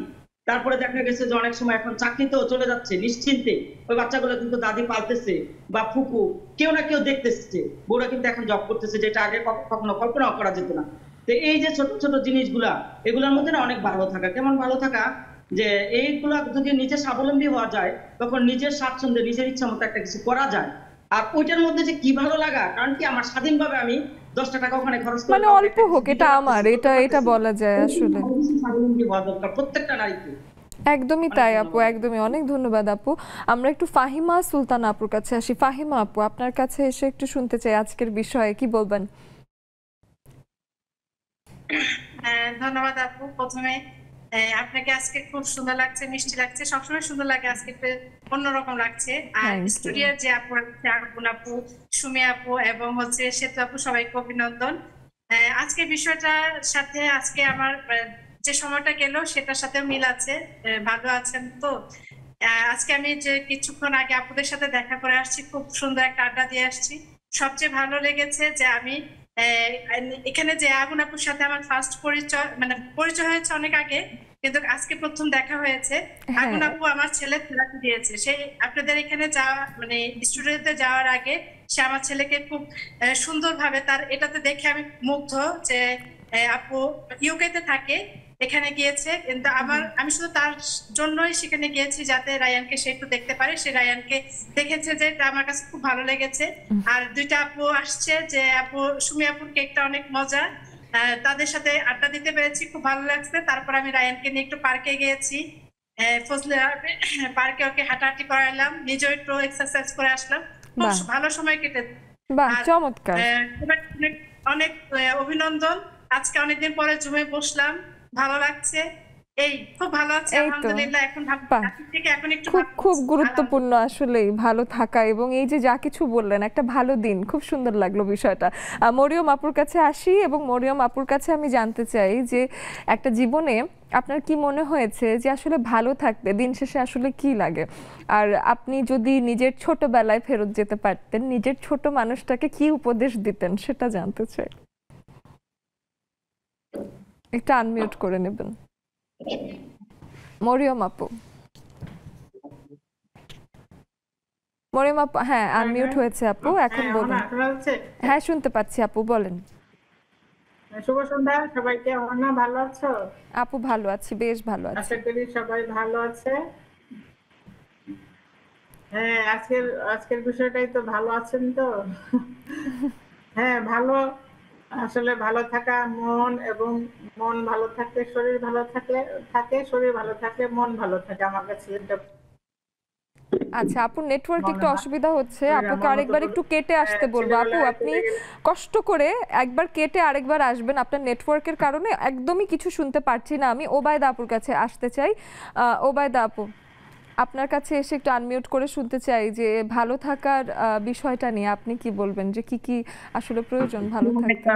H: তারপরে দেখা গেছে যে অনেক সময় এখন চাকরিতেও চলে যাচ্ছে নিশ্চিন্তে, ওই বাচ্চাগুলো কিন্তু দাদি পালতেছে বা ফুপু, কেউ না কেউ দেখতেছে, বউরা কিন্তু এখন জব করতেছে, যেটা আগে কখনো কল্পনাও করা যেত না। তো এই যে ছোট ছোট জিনিসগুলা, এগুলোর মধ্যে না অনেক ভালো থাকা। কেমন ভালো থাকা, যে এইগুলা যদি নিজে স্বাবলম্বী হওয়া যায়, তখন নিজের স্বাচ্ছন্দ্যে নিজের ইচ্ছা মতো একটা কিছু করা যায়। আর ওইটার মধ্যে যে কি ভালো লাগা, কারণ কি আমার স্বাধীনভাবে আমি 10টা টাকা ওখানে খরচ করে,
A: মানে অল্প হোক, এটা আমার, এটা বলা যায় আসলে
H: স্বাবলম্বী হওয়া দরকার প্রত্যেকটা নারীকে।
A: একদমই তাই আপু, একদমই। অনেক ধন্যবাদ আপু। আমরা একটু ফাহিমা সুলতানা আপুর কাছে আসি। ফাহিমা আপু, আপনার কাছে এসে একটু শুনতে চাই আজকের বিষয়ে, কি বলবেন?
I: ধন্যবাদ আপু। প্রথমে আপনাকে আজকে খুব সুন্দর লাগছে, মিষ্টি লাগছে, সবসময় সুন্দর লাগে, আজকে একটু অন্যরকম লাগছে। আর স্টুডিওর যে আপু আছে, আরগুন আপু, সুমি আপু এবং হচ্ছে সেতু আপু, সবাইকে অভিনন্দন। আজকে বিষয়টার সাথে আজকে আমার যে সময়টা গেল সেটার সাথে মিল আছে। ভালো আছেন তো? আজকে আমি যে কিছুক্ষণ আগে আপুদের সাথে দেখা করে আসছি, খুব সুন্দর একটা আড্ডা দিয়ে আসছি। সবচেয়ে ভালো লেগেছে যে আমি এখানে যে আগুন আপুর সাথে আমার ফার্স্ট পরিচয় হয়েছে অনেক আগে, কিন্তু আজকে প্রথম দেখা হয়েছে। আগুন আপু আমার ছেলে থেরাপি দিয়েছে, সে আপনাদের এখানে যাওয়া স্টুডিওতে যাওয়ার আগে সে আমার ছেলেকে খুব সুন্দরভাবে, তার এটাতে দেখে আমি মুগ্ধ যে আপু ইউকেতে থাকে, এখানে গিয়েছে। কিন্তু আমি শুধু তার জন্যই সেখানে গিয়েছি যাতে রায়ানকে সে একটু দেখতে পারে। সে রায়ানকে দেখেছে, যে আমার কাছে খুব ভালো লেগেছে। আর দুইটা আপু আসছে, যে আপু সুমি আপুর কেকটা অনেক মজা, তাদের সাথে আড্ডা দিতে পেরেছি, খুব ভালো লাগছে। তারপর আমি রায়ানকে নিয়ে একটু পার্কে গিয়েছি, ফজলে পার্কে ওকে হাঁটাহাঁটি করাইলাম, নিজেও একটু এক্সারসাইজ করে আসলাম, খুব ভালো সময় কেটেছে।
A: চমৎকার,
I: অনেক অভিনন্দন। আজকে অনেকদিন পরে জুমে বসলাম, ভালো লাগছে, এই খুব ভালো আছে আলহামদুলিল্লাহ। এখন
A: খুব গুরুত্বপূর্ণ আসলে ভালো থাকা, এবং এই যে যা কিছু বললেন, একটা ভালো দিন, খুব সুন্দর লাগলো বিষয়টা। মরিয়ম আপুর কাছে আসি, এবং মরিয়ম আপুর কাছে আমি জানতে চাই যে একটা জীবনে আপনার কি মনে হয়েছে যে আসলে ভালো থাকতে দিন শেষে আসলে কি লাগে, আর আপনি যদি নিজের ছোটবেলায় ফেরত যেতে পারতেন, নিজের ছোট মানুষটাকে কি উপদেশ দিতেন সেটা জানতে চাই। একটা আনমিউট করে নেবেন মরিয়ম আপু। মরিয়ম আপু, হ্যাঁ আনমিউট হয়েছে আপু, এখন বলুন। হ্যাঁ শুনতে পাচ্ছি আপু, বলেন।
J: শুভ সন্ধ্যা সবাইকে। অনন্যা, ভালো আছো?
A: আপু ভালো আছি, বেশ ভালো আছি।
J: আশা করি সবাই ভালো আছে। হ্যাঁ, আজকের বিষয়টাই তো ভালো আছেন তো? হ্যাঁ, ভালো, আসলে ভালো থাকা, মন ভালো থাকলে শরীর ভালো থাকে, শরীর ভালো থাকলে মন ভালো থাকে। আমার কাছে এটা।
A: আচ্ছা, আপুর নেটওয়ার্ক একটু অসুবিধা হচ্ছে, আপুকে আরেকবার একটু কেটে আসতে বলবো। আপু আপনি কষ্ট করে একবার কেটে আরেকবার আসবেন, আপনার নেটওয়ার্কের কারণে একদমই কিছু শুনতে পারছি না আমি। ওবায়দা আপুর কাছে আসতে চাই। ওবায়দা আপু, আপনার কাছে এসে একটু আনমিউট করে শুনতে চাই যে ভালো থাকার বিষয়টা নিয়ে আপনি কি বলবেন, যে কি কি আসলে প্রয়োজন ভালো থাকতে।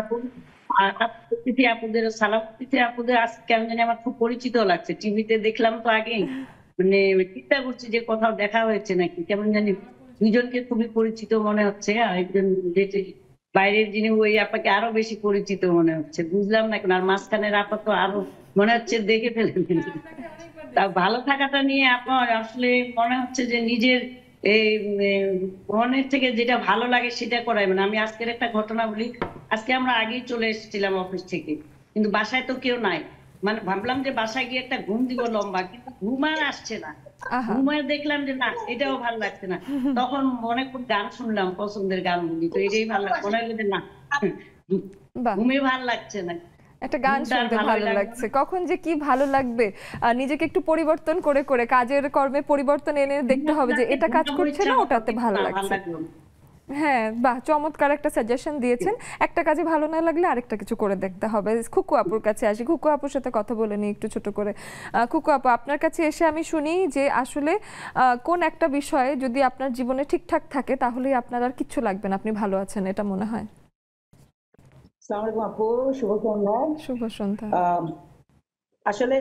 H: আপুদের সালাম, আপুদের আজকে কেমন জানি আমার খুব পরিচিত লাগছে, টিভিতে দেখলাম তো আগেই, মানে চিন্তা করছি যে কোথাও দেখা হয়েছে নাকি, কেমন জানি দুজনকে খুবই পরিচিত মনে হচ্ছে। একজন বাইরের যিনি, ওই আপাকে আরো বেশি পরিচিত মনে হচ্ছে, বুঝলাম না কেন। আর মাঝখানের আপা তো আরো মনে হচ্ছে দেখে ফেলেন। তা ভালো থাকাটা নিয়ে আপনার আসলে মনে হচ্ছে যে নিজের এই মনের থেকে যেটা ভালো লাগে সেটা করাই। মানে আমি আজকের একটা ঘটনা বলি। আজকে আমরা আগেই চলে এসেছিলাম অফিস থেকে, কিন্তু বাসায় তো কেউ নাই। মানে ভাবলাম যে বাসায় গিয়ে একটা ঘুম দিব লম্বা, কিন্তু ঘুম আর আসছে না। ঘুমায় দেখলাম যে না, এটাও ভালো লাগছে না। তখন অনেক গান শুনলাম, পছন্দের গানগুলি, তো এটাই ভালো লাগছে। মনে হলো যে না, ঘুমে ভালো লাগছে না,
A: একটা গান শুনতে ভালো লাগছে। কখন যে কি ভালো লাগবে, নিজেকে একটু পরিবর্তন করে করে কাজের কর্মে পরিবর্তন এনে দেখতে হবে যে এটা কাজ করছে না, ওটাতে ভালো লাগছে। হ্যাঁ, বাহ, চমৎকার একটা সাজেশন দিয়েছেন। একটা কাজে ভালো না লাগলে আরেকটা কিছু করে দেখতে হবে। খুকু আপুর কাছে আসি, খুকু আপুর সাথে কথা বলে নিই একটু ছোট করে। খুকু আপু, আপনার কাছে এসে আমি শুনি যে আসলে কোন একটা বিষয়ে যদি আপনার জীবনে ঠিকঠাক থাকে তাহলেই আপনার আর কিচ্ছু লাগবে না, আপনি ভালো আছেন, এটা মনে হয়।
H: আপু, শুভ সন্ধ্যা।
A: শুভ সন্ধ্যা।
H: আসলে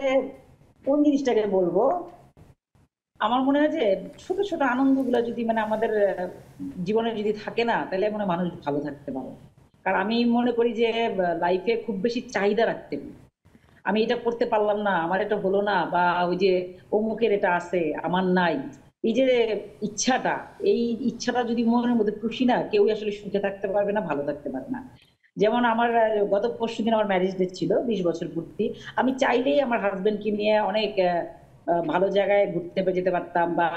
H: কোন জিনিসটাকে বলবো, আমার মনে হয় যে ছোট ছোট আনন্দগুলো যদি মানে আমাদের জীবনে যদি থাকে না, তাহলে মনে মানুষ ভালো থাকতে পারে। কারণ আমি মনে করি যে লাইফে খুব বেশি চাহিদা রাখতে, আমি এটা করতে পারলাম না, আমার এটা হলো না, বা ওই যে অমুকের এটা আছে আমার নাই, এই যে এই ইচ্ছাটা যদি মনের মধ্যে খুশি না, কেউই আসলে সুখে থাকতে পারবে না, ভালো থাকতে পারবে না। যেমন আমার গত পরশুদিন আমার ম্যারেজ ডে ছিল, 20 বছর পূর্তি। আমি চাইলেই আমার হাজবেন্ডকে নিয়ে অনেক ভালো জায়গায় ঘুরতে যেতে পারতাম বা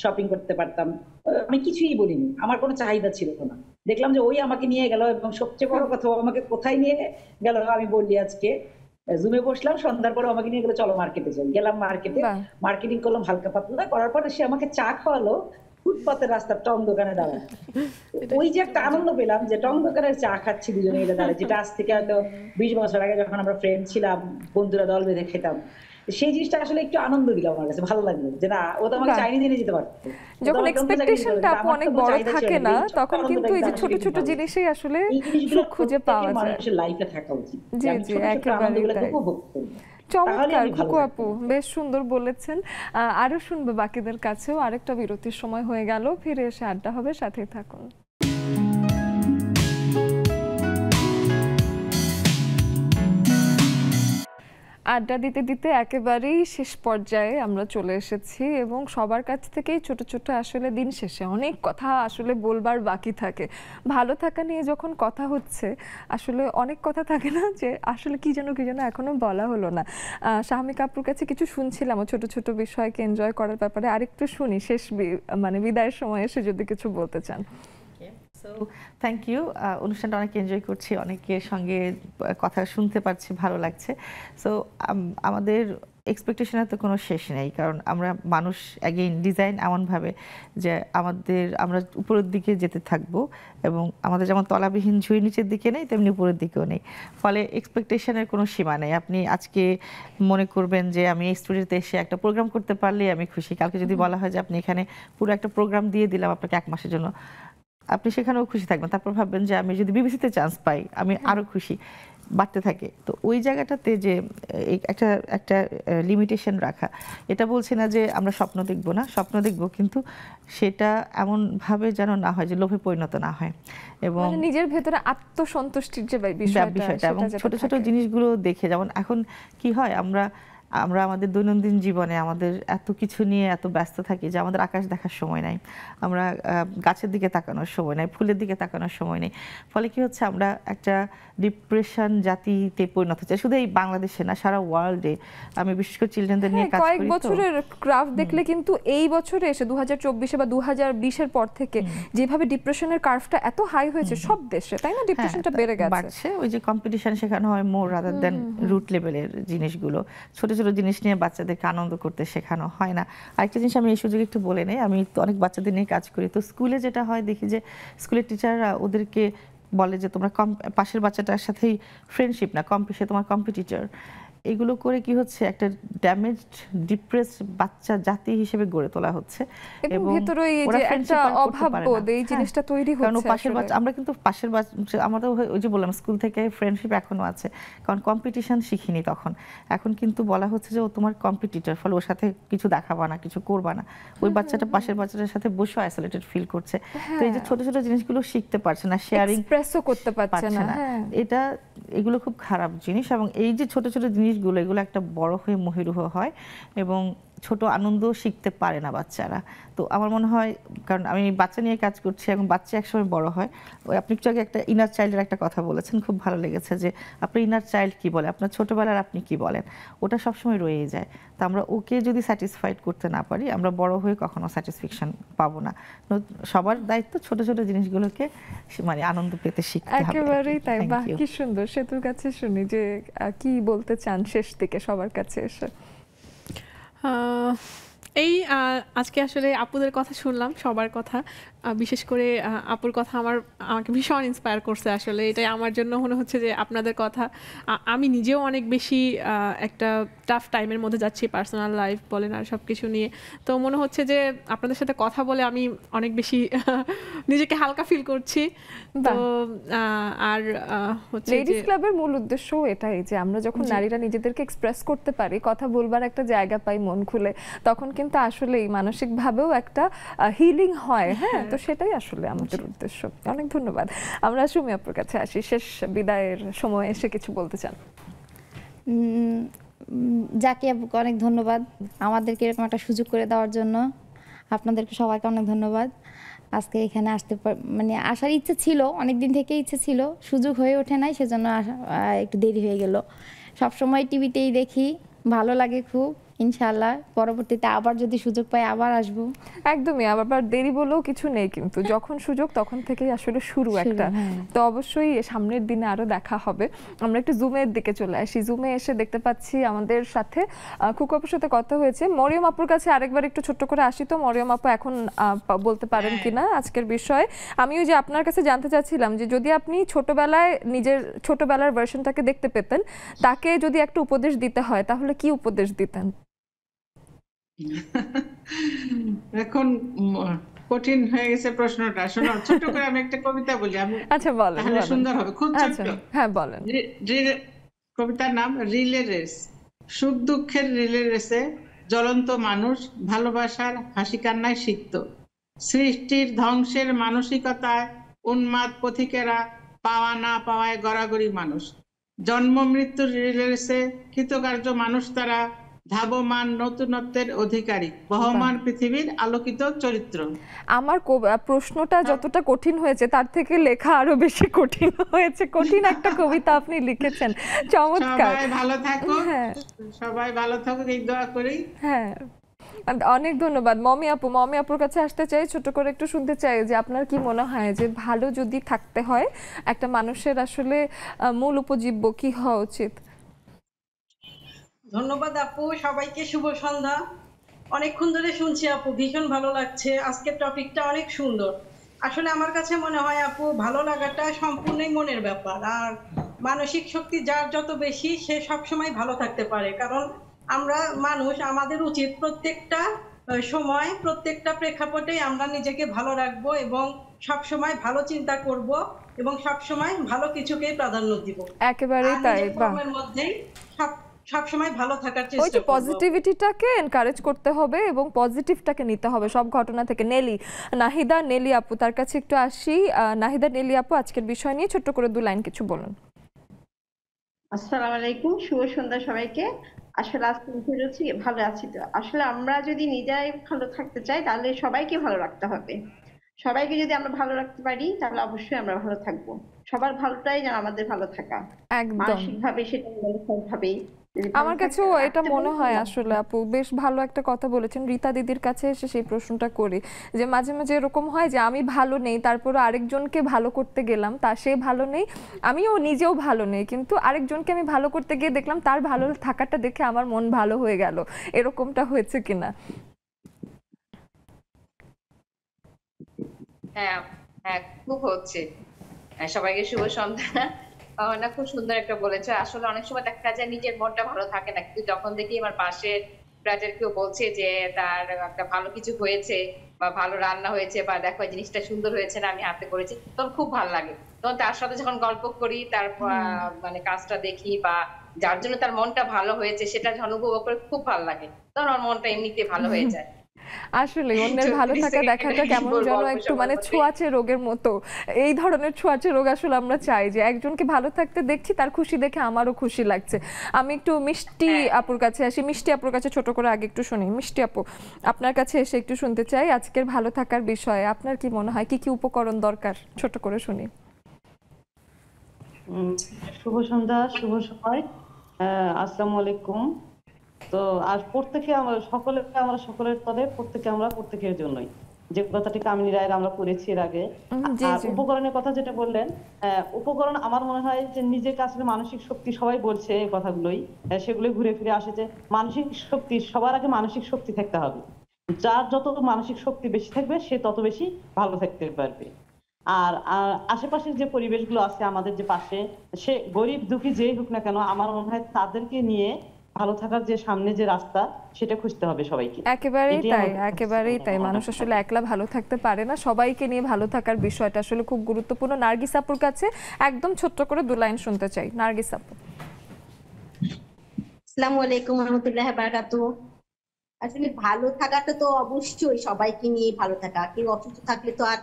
H: শপিং করতে পারতাম, আমি কিছুই বলিনি, আমার কোনো চাহিদা ছিল না। দেখলাম যে ওই আমাকে নিয়ে গেল, এবং সবচেয়ে বড় কথা, আমাকে কোথায় নিয়ে গেল আমি বললি, আজকে জুমে বসলাম, সন্ধ্যার পরে আমাকে নিয়ে গেলো, চলো মার্কেটে যাই। গেলাম মার্কেটে, মার্কেটিং করলাম হালকা পাতলা, করার পরে সে আমাকে চা খাওয়ালো ফুটপাতের রাস্তার টং দোকানে দাঁড়ায়। ওই যে একটা আনন্দ পেলাম যে টং দোকানের চা খাচ্ছি দুজনে মিলে দাঁড়ায়, যেটা আজ থেকে হয়তো 20 বছর আগে যখন আমরা ফ্রেন্ড ছিলাম, বন্ধুরা দল বেঁধে খেতাম,
K: সেই জিনিসটা আসলে একটু আনন্দ দিল আমার কাছে, ভালো লাগলো যে না ও তো আমাকে চাইনিজ এনে যেতে পারতো।
A: যখন এক্সপেকটেশনটা অনেক বড় থাকে না তখন কিন্তু এই যে ছোট ছোট জিনিসই আসলে সুখ খুঁজে পাওয়া যায়।
K: মানুষের লাইফে থাকা উচিত।
A: জি জি, একেবারেই তাই। চমৎকার খুকু আপু, বেশ সুন্দর বলেছেন। আরো শুনবো বাকিদের কাছেও। আরেকটা বিরতির সময় হয়ে গেল, ফিরে এসে আড্ডা হবে, সাথেই থাকুন। আড্ডা দিতে দিতে একেবারেই শেষ পর্যায়ে আমরা চলে এসেছি এবং সবার কাছ থেকেই ছোট ছোট আসলে দিন শেষে অনেক কথা আসলে বলবার বাকি থাকে। ভালো থাকা নিয়ে যখন কথা হচ্ছে আসলে অনেক কথা থাকে না যে আসলে কি যেন এখনো বলা হলো না। শাহমিকা আপুর কাছে কিছু শুনছিলাম ছোট ছোট বিষয়কে এনজয় করার ব্যাপারে, আরেকটু শুনি শেষ মানে বিদায়ের সময় এসে যদি কিছু বলতে চান।
B: Thank you. অনুষ্ঠানটা অনেক এনজয় করছি, অনেকের সঙ্গে কথা শুনতে পারছি, ভালো লাগছে। সো আমাদের এক্সপেকটেশনের তো কোনো শেষ নেই, কারণ আমরা মানুষ অ্যাগেইন ডিজাইন এমনভাবে যে আমরা উপরের দিকে যেতে থাকবো এবং আমাদের যেমন তলাবিহীন ঝুড়ি নিচের দিকে নেই তেমনি উপরের দিকেও নেই, ফলে এক্সপেকটেশনের কোনো সীমা নেই। আপনি আজকে মনে করবেন যে আমি এই স্টুডিওতে এসে একটা প্রোগ্রাম করতে পারলেই আমি খুশি, কালকে যদি বলা হয় যে আপনি এখানে পুরো একটা প্রোগ্রাম দিয়ে দিলাম আপনাকে 1 মাসের জন্য, আপনি সেখানেও খুশি থাকবেন। তারপর ভাববেন যে আমি যদি বিবিসিতে চান্স পাই আমি আরো খুশি, বাড়তে থাকে। তো ওই জায়গাটাতে যে একটা লিমিটেশন রাখা, এটা বলছি না যে আমরা স্বপ্ন দেখব না, স্বপ্ন দেখব, কিন্তু সেটা এমনভাবে যেন না হয় যে লোভে পরিণত না হয় এবং
A: নিজের ভেতরে আত্মসন্তুষ্টির যে বিষয়টা
B: এবং ছোট ছোট জিনিসগুলো দেখে, যেমন এখন কি হয় আমরা আমাদের দৈনন্দিন জীবনে আমাদের এত কিছু নিয়ে এত ব্যস্ত থাকি যে আমাদের আকাশ দেখার সময় নাই, আমরা গাছের দিকে তাকানোর সময় নাই, ফুলের দিকে তাকানোর সময় নেই। ফলে কি হচ্ছে আমরা একটা ডিপ্রেশন জাতিতে পরিণত হচ্ছে, শুধু এই বাংলাদেশে না সারা ওয়ার্ল্ডে। আমি বিশেষ করে চিলড্রেনদের নিয়ে কাজ করি।
A: কয়েক বছরের গ্রাফ দেখলে কিন্তু এই বছরে এসে 2024 বা 2020 পর থেকে যেভাবে ডিপ্রেশনের কার্ভটা এত হাই হয়েছে সব দেশে, তাই না? ডিপ্রেশনটা বেড়ে গেছে।
B: ওই যে কম্পিটিশন শেখানো হয় মোর রাদার দেন রুট লেভেলের জিনিসগুলো, ছোট ছোট জিনিস নিয়ে বাচ্চাদেরকে আনন্দ করতে শেখানো হয় না। আরেকটা জিনিস আমি এই সুযোগে একটু বলে নেই, আমি তো অনেক বাচ্চাদের নিয়ে কাজ করি, তো স্কুলে যেটা হয় দেখি যে স্কুলের টিচাররা ওদেরকে বলে যে তোমরা পাশের বাচ্চাটার সাথেই ফ্রেন্ডশিপ না, সে তোমার কম্পিটিটর। এগুলো করে কি হচ্ছে একটা ড্যামেজড ডিপ্রেসড বাচ্চা জাতি হিসেবে গড়ে তোলা হচ্ছে
A: এবং ভিতরে এই যে একটা অভাববোধ এই জিনিসটা তৈরি হচ্ছে।
B: কারণ পাশের বাচ্চা, আমরা কিন্তু পাশের বাচ্চা, আমাদের ওই যে বললাম স্কুল থেকে ফ্রেন্ডশিপ এখনো আছে, কারণ কম্পিটিশন শিখিনি তখন। এখন কিন্তু বলা হচ্ছে যে ও তোমার কম্পিটিটর, ফলে ওর সাথে কিছু দেখাবা না, কিছু করবা না। ওই বাচ্চাটা পাশের বাচ্চাটার সাথে বসে আইসোলেটেড ফিল করছে। তো এই যে ছোট ছোট জিনিসগুলো শিখতে পারছে না, শেয়ারিং
A: এক্সপ্রেসও করতে পারছে না,
B: এগুলো খুব খারাপ জিনিস। এবং এই যে ছোট ছোট জিনিসগুলো, এগুলো একটা বড় হয়ে মহিরুহ হয় এবং ছোট আনন্দ শিখতে পারে না বাচ্চারা। তো আমার মনে হয়, কারণ আমি বাচ্চা নিয়ে কাজ করছি এবং বাচ্চা একসময় বড় হয়। ওই আপনি একটু আগে একটা ইনার চাইল্ডের একটা কথা বলেছেন, খুব ভালো লেগেছে যে আপনার ইনার চাইল্ড কি বলে, আপনার ছোটবেলার আপনি কি বলেন, ওটা সবসময় রয়েই যায়। তো আমরা ওকে যদি স্যাটিসফাইড করতে না পারি, আমরা বড় হয়ে কখনো স্যাটিসফ্যাকশন পাবো না। সবার দায়িত্ব ছোট ছোট জিনিসগুলোকে মানে আনন্দ পেতে শিখতে হবে।
A: একেবারেই তাই। বাহ, কি সুন্দর। সেতুর কাছে শুনি যে কি বলতে চান শেষ দিকে সবার কাছে এসে।
C: এই আজকে আসলে আপুদের কথা শুনলাম, সবার কথা, বিশেষ করে আপুর কথা আমাকে ভীষণ ইন্সপায়ার করছে। আসলে এটাই আমার জন্য মনে হচ্ছে যে আপনাদের কথা, আমি নিজেও অনেক বেশি একটা টাফ টাইমের মধ্যে যাচ্ছি, পার্সোনাল লাইফ বলেন আর সব কিছু নিয়ে। তো মনে হচ্ছে যে আপনাদের সাথে কথা বলে আমি অনেক বেশি নিজেকে হালকা ফিল করছি। তো আর হচ্ছে
A: লেডিস ক্লাবের মূল উদ্দেশ্য এটাই যে আমরা যখন নারীরা নিজেদেরকে এক্সপ্রেস করতে পারি, কথা বলবার একটা জায়গা পাই মন খুলে, তখন কিন্তু আসলেই মানসিকভাবেও একটা হিলিং হয়। হ্যাঁ, তো সেটাই আসলে আমাদের উদ্দেশ্য। অনেক ধন্যবাদ। আমরা সুমি আপুর কাছে আসি, শেষ বিদায়ের সময় এসে কিছু বলতে চান?
D: জাকি আপুকে অনেক ধন্যবাদ আমাদেরকে এরকম একটা সুযোগ করে দেওয়ার জন্য। আপনাদেরকে সবাইকে অনেক ধন্যবাদ। আজকে এখানে মানে আসার ইচ্ছে ছিল, অনেক দিন থেকে ইচ্ছে ছিল, সুযোগ হয়ে ওঠে নাই, সেজন্য একটু দেরি হয়ে গেল। সবসময় টিভিতেই দেখি, ভালো লাগে খুব। ইনশাআল্লাহ পরবর্তীতে আবার যদি সুযোগ পাই আবার আসবো।
A: একদমই, আবার দেরি বলেও কিছু নেই, কিন্তু যখন সুযোগ তখন থেকেই আসলে শুরু একটা। তো অবশ্যই সামনের দিনে আরো দেখা হবে। আমরা একটু জুমের দিকে চলে আসি। জুমে এসে দেখতে পাচ্ছি আমাদের সাথে খুকু আপুর সাথে কথা হয়েছে। মরিয়ম আপুর কাছে আরেকবার একটু ছোট্ট করে আসি তো। মরিয়ম আপু এখন বলতে পারেন কিনা আজকের বিষয়? আমি ওই যে আপনার কাছে জানতে চাচ্ছিলাম যে যদি আপনি ছোটবেলায় নিজের ছোটবেলার ভার্সনটাকে দেখতে পেতেন, তাকে যদি একটা উপদেশ দিতে হয় তাহলে কি উপদেশ দিতেন?
J: এখন কঠিন হয়ে গেছে প্রশ্নটা। শোনো, ছোট করে আমি একটা কবিতা বলি। আমি
A: আচ্ছা বলেন।
J: তাহলে সুন্দর হবে, খুব ছোট্ট।
A: হ্যাঁ বলেন।
J: কবিতার নাম রিলে রেস। সুখ দুঃখের রিলে রেসে জ্বলন্ত মানুষ ভালোবাসার হাসি কান্নায় সিক্ত। সৃষ্টির ধ্বংসের মানসিকতায় উন্মাদ পথিকেরা পাওয়া না পাওয়ায় গড়াগড়ি মানুষ। জন্ম মৃত্যুর রিলে রেসে কৃতকার্য মানুষ তারা ধাবমান নতুনত্বের অধিকারী বহমান পৃথিবীর আলোকিত চরিত্র।
A: আমার প্রশ্নটা যতটা কঠিন হয়েছে তার থেকে লেখা আরো বেশি কঠিন হয়েছে। কঠিন একটা কবিতা আপনি লিখেছেন, চমৎকার।
J: সবাই ভালো থাকুক, সবাই ভালো থাকুক এই দোয়া করি।
A: হ্যাঁ, অনেক ধন্যবাদ। মমি আপু, মমি আপুর কাছে আসতে চাই, ছোট করে একটু শুনতে চাই যে আপনার কি মনে হয় যে ভালো যদি থাকতে হয় একটা মানুষের আসলে মূল উপজীব্য কি হওয়া উচিত?
L: ধন্যবাদ আপু, সবাইকে শুভ সন্ধ্যা। অনেকক্ষণ ধরে শুনছি আপু, ভীষণ ভালো লাগছে। আজকের টপিকটা অনেক সুন্দর। আসলে আমার কাছে মনে হয় আপু, ভালো লাগাটা সম্পূর্ণই মনের ব্যাপার। আর মানসিক শক্তি যার যত বেশি সে সবসময় ভালো থাকতে পারে। কারণ আমরা মানুষ, আমাদের উচিত প্রত্যেকটা সময় প্রত্যেকটা প্রেক্ষাপটেই আমরা নিজেকে ভালো রাখবো এবং সবসময় ভালো চিন্তা করব এবং সবসময় ভালো কিছুকেই প্রাধান্য দিব।
A: একেবারেই তাই।
L: কর্মের মধ্যেই সবসময় ভালো থাকার চেষ্টা করব।
A: পজিটিভিটিটাকে এনকারেজ করতে হবে এবং পজিটিভটাকে নিতে হবে সব ঘটনা থেকে। নাহিদা নেলি আপু, তার কাছে একটু আসি। নাহিদা নেলি আপু, আজকের বিষয় নিয়ে ছোট্ট করে 2 লাইন কিছু বলুন।
M: আসসালামু আলাইকুম, শুভ সন্ধ্যা সবাইকে। আসলে আজকে হচ্ছে ভালো আছি তো। আসলে আমরা যদি নিজেরাই ভালো থাকতে চাই তাহলে সবাইকে ভালো রাখতে হবে। সবাইকে যদি আমরা ভালো রাখতে পারি তাহলে অবশ্যই আমরা ভালো থাকবো। সবার ভালোটাই যেন আমাদের ভালো থাকা, মানসিকভাবে সেটা ভাবে।
A: আমার কাছেও এটা মনে হয় আসলে আপু বেশ ভালো একটা কথা বলেছেন। রীতা দিদির কাছে এসে সেই প্রশ্নটা করি যে মাঝে মাঝে এরকম হয় যে আমি ভালো নেই, তারপর আরেকজনকে ভালো করতে গেলাম, তা সে ভালো নেই, আমিও নিজেও ভালো নেই, কিন্তু আরেকজনকে আমি ভালো করতে গিয়ে দেখলাম তার ভালো থাকাটা দেখে আমার মন ভালো হয়ে গেল। এরকমটা হয়েছে কিনা?
N: হ্যাঁ হ্যাঁ, খুব হচ্ছে। সবাইকে শুভ সন্ধ্যা। না, খুব সুন্দর একটা বলেছে। আসলে অনেক সময় দেখা যায় নিজের মনটা ভালো থাকে না, কিন্তু যখন দেখি আমার পাশে ব্রাজার কেউ বলছে যে তার একটা ভালো কিছু হয়েছে বা ভালো রান্না হয়েছে বা দেখো এই জিনিসটা সুন্দর হয়েছে না, আমি হাতে করেছি, তখন খুব ভালো লাগে। তখন তার সাথে যখন গল্প করি, তার মানে কাজটা দেখি বা যার জন্য তার মনটা ভালো হয়েছে সেটা যখন উপভোগ করে খুব ভালো লাগে, তখন আমার মনটা এমনিতে ভালো হয়ে যায়।
A: আসলে অন্যের ভালো থাকা দেখাটা কেমন যেন একটু মানে ছোঁয়াচে রোগের মতো। এই ধরনের ছোঁয়াচে রোগ আসলে আমরা চাই যে একজনকে ভালো থাকতে দেখছি, তার খুশি দেখে আমারও খুশি লাগছে। আমি একটু মিষ্টি আপুর কাছে আসি। মিষ্টি আপুর কাছে ছোট করে আগে একটু শুনি। মিষ্টি আপু, আপনার কাছে এসে একটু শুনতে চাই আজকের ভালো থাকার বিষয়ে আপনার কি মনে হয়, কি কি উপকরণ দরকার, ছোট করে শুনি।
O: শুভ সন্ধ্যা, শুভ সময়, আসসালামু আলাইকুম। তো আর প্রত্যেকে আমরা সকলের তবে প্রত্যেকে আমরা প্রত্যেকের জন্যই, যে কথাটি কামিনী রায়ের আমরা করেছি এর আগে। আর উপকরণের কথা যেটা বললেন, উপকরণ আমার মনে হয় যে নিজের কাছে মানসিক শক্তি, সবাই বলছে এই কথাগুলোই, সেগুলোই ঘুরে ফিরে আসে যে মানসিক শক্তি, সবার আগে মানসিক শক্তি থাকতে হবে। যার যত মানসিক শক্তি বেশি থাকবে সে তত বেশি ভালো থাকতে পারবে। আর আশেপাশের যে পরিবেশগুলো আছে আমাদের যে পাশে, সে গরিব দুঃখী যেই হোক না কেন, আমার মনে হয় তাদেরকে নিয়ে ভালো থাকার যে সামনে যে রাস্তা সেটা খুঁজতে হবে সবাইকে।
A: একেবারেই তাই, একেবারেই তাই। মানুষ আসলে একলা ভালো থাকতে পারে না, সবাইকে নিয়ে ভালো থাকার বিষয়টা আসলে খুব গুরুত্বপূর্ণ। নার্গিস আপুর কাছে একদম ছোট্ট করে 2 লাইন শুনতে চাই। নার্গিস আপু।
P: আসসালামু আলাইকুম ওয়া রাহমাতুল্লাহি ওয়া বারাকাতুহু। আসলে ভালো থাকাটা তো অবশ্যই সবাইকে নিয়ে ভালো থাকা। কেউ অসুস্থ থাকলে তো আর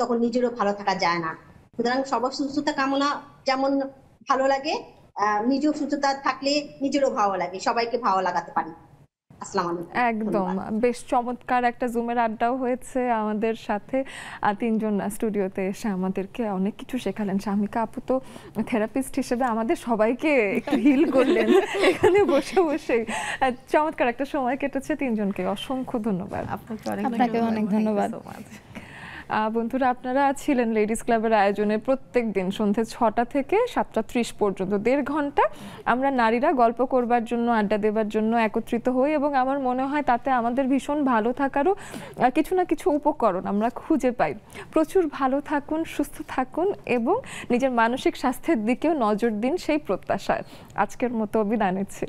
P: তখন নিজেরও ভালো থাকা যায় না। সুতরাং সবার সুস্থতা কামনা যেমন ভালো লাগে, নিজেও সুস্থতা থাকলে নিজেরও ভালো লাগে, সবাইকে ভালো লাগাতে পারি। আসসালামু আলাইকুম।
A: একদম বেশ চমৎকার একটা জুমের আড্ডাও হয়েছে আমাদের সাথে। তিনজন স্টুডিওতে এসে আমাদেরকে অনেক কিছু শেখালেন। শামিকা আপু তো থেরাপিস্ট হিসেবে আমাদের সবাইকে একটু হিল করলেন এখানে বসে বসে। চমৎকার একটা সময় কেটেছে। তিনজনকে অসংখ্য ধন্যবাদ।
D: আপনাকে অনেক ধন্যবাদ।
A: বন্ধুরা, আপনারা ছিলেন লেডিস ক্লাবের আয়োজনে প্রত্যেক দিন সন্ধ্যে 6টা থেকে 7:30 পর্যন্ত 1.5 ঘন্টা আমরা নারীরা গল্প করবার জন্য, আড্ডা দেবার জন্য একত্রিত হই এবং আমার মনে হয় তাতে আমাদের ভীষণ ভালো থাকারও কিছু না কিছু উপকরণ আমরা খুঁজে পাই। প্রচুর ভালো থাকুন, সুস্থ থাকুন এবং নিজের মানসিক স্বাস্থ্যের দিকেও নজর দিন সেই প্রত্যাশায় আজকের মতো বিদায় নিচ্ছি।